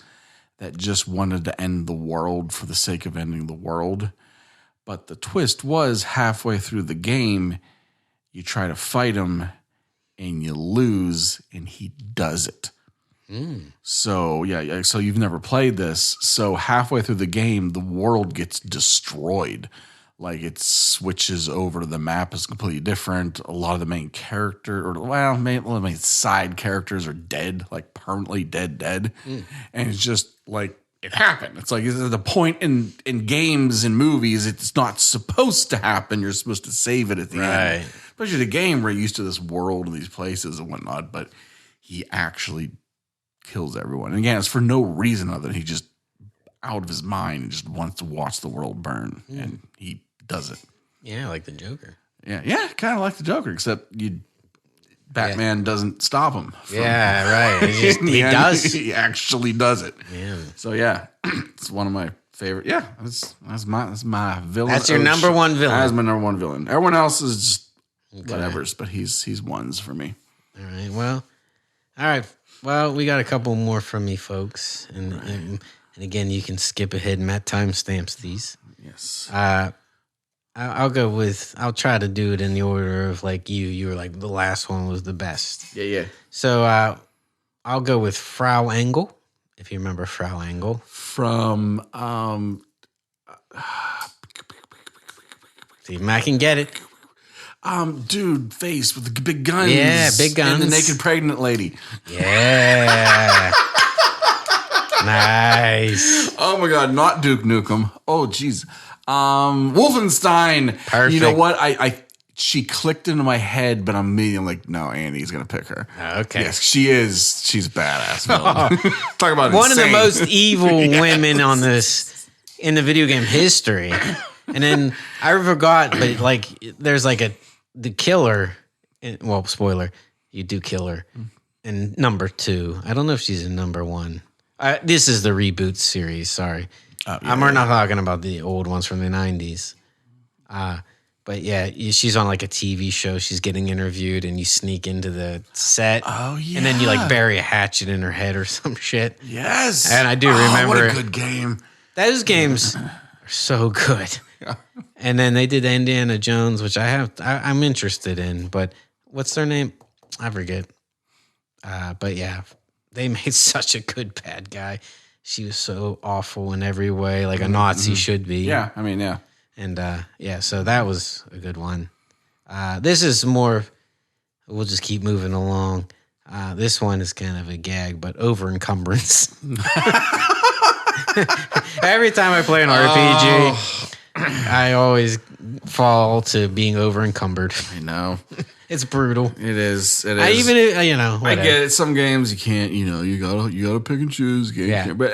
that just wanted to end the world for the sake of ending the world. But the twist was halfway through the game, you try to fight him and you lose, and he does it. Mm. So, so you've never played this. So halfway through the game, the world gets destroyed. Like it switches over to the map is completely different. A lot of the main character, main side characters are dead, like permanently dead. And it's just like it happened. It's like the point in games and movies, it's not supposed to happen. You're supposed to save it at the end. Especially the game where you're used to this world and these places and whatnot. But he actually kills everyone. And again, it's for no reason other than he just out of his mind and just wants to watch the world burn. And he does it. Yeah, like the Joker. Yeah, kind of like the Joker, except Batman doesn't stop him. Right. He does. He actually does it. Yeah. So it's one of my favorite. Yeah, that's my villain. That's your number one villain. That's my number one villain. Everyone else is just whatever's, but he's ones for me. All right. Well, we got a couple more from me, folks, and again, you can skip ahead. Matt timestamps these. Yes. I'll try to do it in the order of like you were like the last one was the best. Yeah. So I'll go with Frau Engel, if you remember Frau Engel. From see if Matt can get it. Dude, face with the big guns. Yeah, big guns. And the naked pregnant lady. Yeah. Nice. Oh my God, not Duke Nukem. Oh jeez. Wolfenstein. Perfect. You know what? She clicked into my head, but I'm immediately like, no, Andy's gonna pick her. Okay. Yes, she is. She's a badass villain. Talk about one insane. of the most evil women on this in the video game history. And then I forgot, but like there's like the killer. Well, spoiler, you do kill her. in number 2. I don't know if she's in number 1. This is the reboot series. Sorry, we're not talking about the old ones from the 90s. But yeah, she's on like a TV show. She's getting interviewed, and you sneak into the set. Oh yeah, and then you like bury a hatchet in her head or some shit. Yes, and I do remember. What a good game! Those games are so good. And then they did Indiana Jones, which I'm interested in. But what's their name? I forget. But yeah, they made such a good bad guy. She was so awful in every way, like a Nazi should be. Yeah, I mean, yeah. And yeah, so that was a good one. This is more, we'll just keep moving along. This one is kind of a gag, but over encumbrance. Every time I play an RPG, I always fall to being over encumbered. I know. It's brutal. It is. I even, whatever. I get it. Some games you can't, you gotta pick and choose. Yeah. But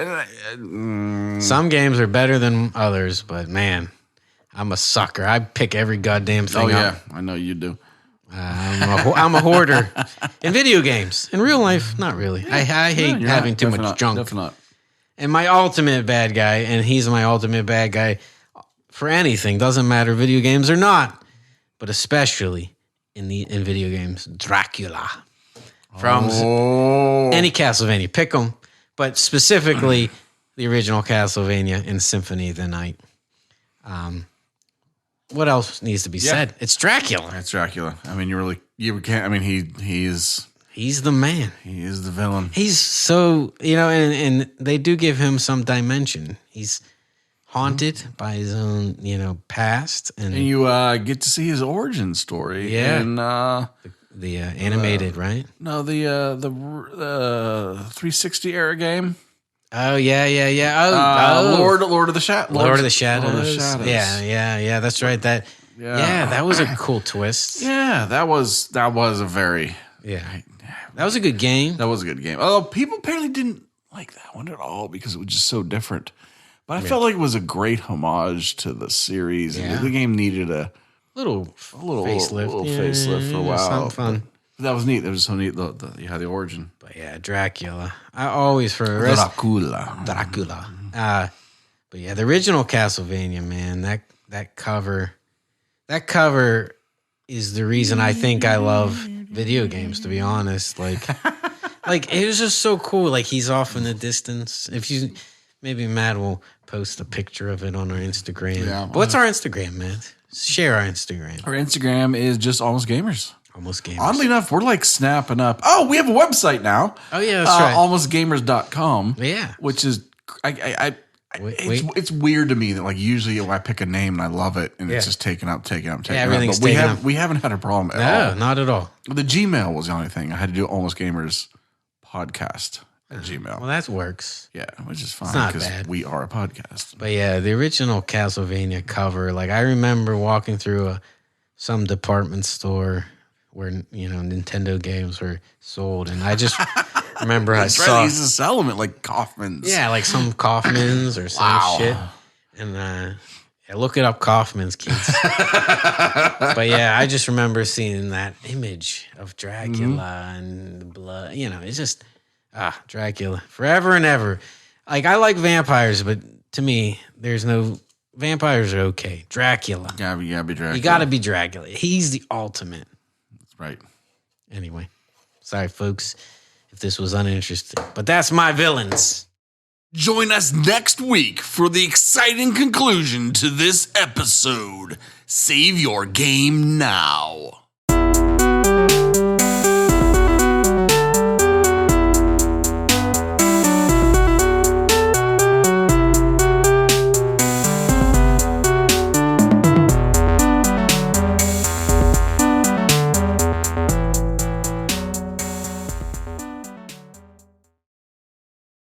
some games are better than others, but man, I'm a sucker. I pick every goddamn thing up. Oh yeah, I know you do. I'm a hoarder in video games. In real life, not really. I hate having too much junk. Definitely not. And my ultimate bad guy, and he's my ultimate bad guy for anything. Doesn't matter, video games or not, but especially in video games, Dracula from any Castlevania. Pick them, but specifically the original Castlevania in Symphony of the Night. What else needs to be said? It's Dracula. It's Dracula. I mean, you can't. I mean, he's the man. He is the villain. He's so, and they do give him some dimension. He's haunted by his own, past, and you get to see his origin story. Yeah, and the animated, right? No, the 360 era game. Oh yeah. Lord of the Shadows. Lord of the Shadows. Yeah. That's right. That was a cool twist. Yeah, that was a very that was a good game. That was a good game. Although people apparently didn't like that one at all because it was just so different. But I felt like it was a great homage to the series. Yeah. The game needed a little facelift, facelift for a while. Something fun. That was neat. That was so neat. The origin. But yeah, Dracula. I always Dracula. But yeah, the original Castlevania, man. That cover is the reason I think I love video games. To be honest, like it was just so cool. Like he's off in the distance. If you maybe Matt will post a picture of it on our Instagram. Yeah, but what's our Instagram, man? Share our Instagram. Our Instagram is just Almost Gamers. Almost Gamers. Oddly enough, we're like snapping up. Oh, we have a website now. Oh yeah, that's right. Almostgamers.com. Yeah. Which is it's weird to me that like usually I pick a name and I love it and it's just taken up. Everything's but taken up. We haven't had a problem at all. No, not at all. The Gmail was the only thing. I had to do Almost Gamers podcast at Gmail. Well, that works. Yeah, which is fine because we are a podcast. But yeah, the original Castlevania cover, like I remember walking through some department store where Nintendo games were sold, and I just remember I saw they used to sell them at like Kaufman's. Yeah, like some Kaufman's or some shit. And look it up, Kaufman's, kids. But yeah, I just remember seeing that image of Dracula and the blood. It's just Dracula forever and ever. Like I like vampires, but to me, there's no vampires are okay. Dracula, you gotta be Dracula. You gotta be Dracula. He's the ultimate. Right. Anyway, sorry, folks, if this was uninteresting, but that's my villains. Join us next week for the exciting conclusion to this episode. Save your game now.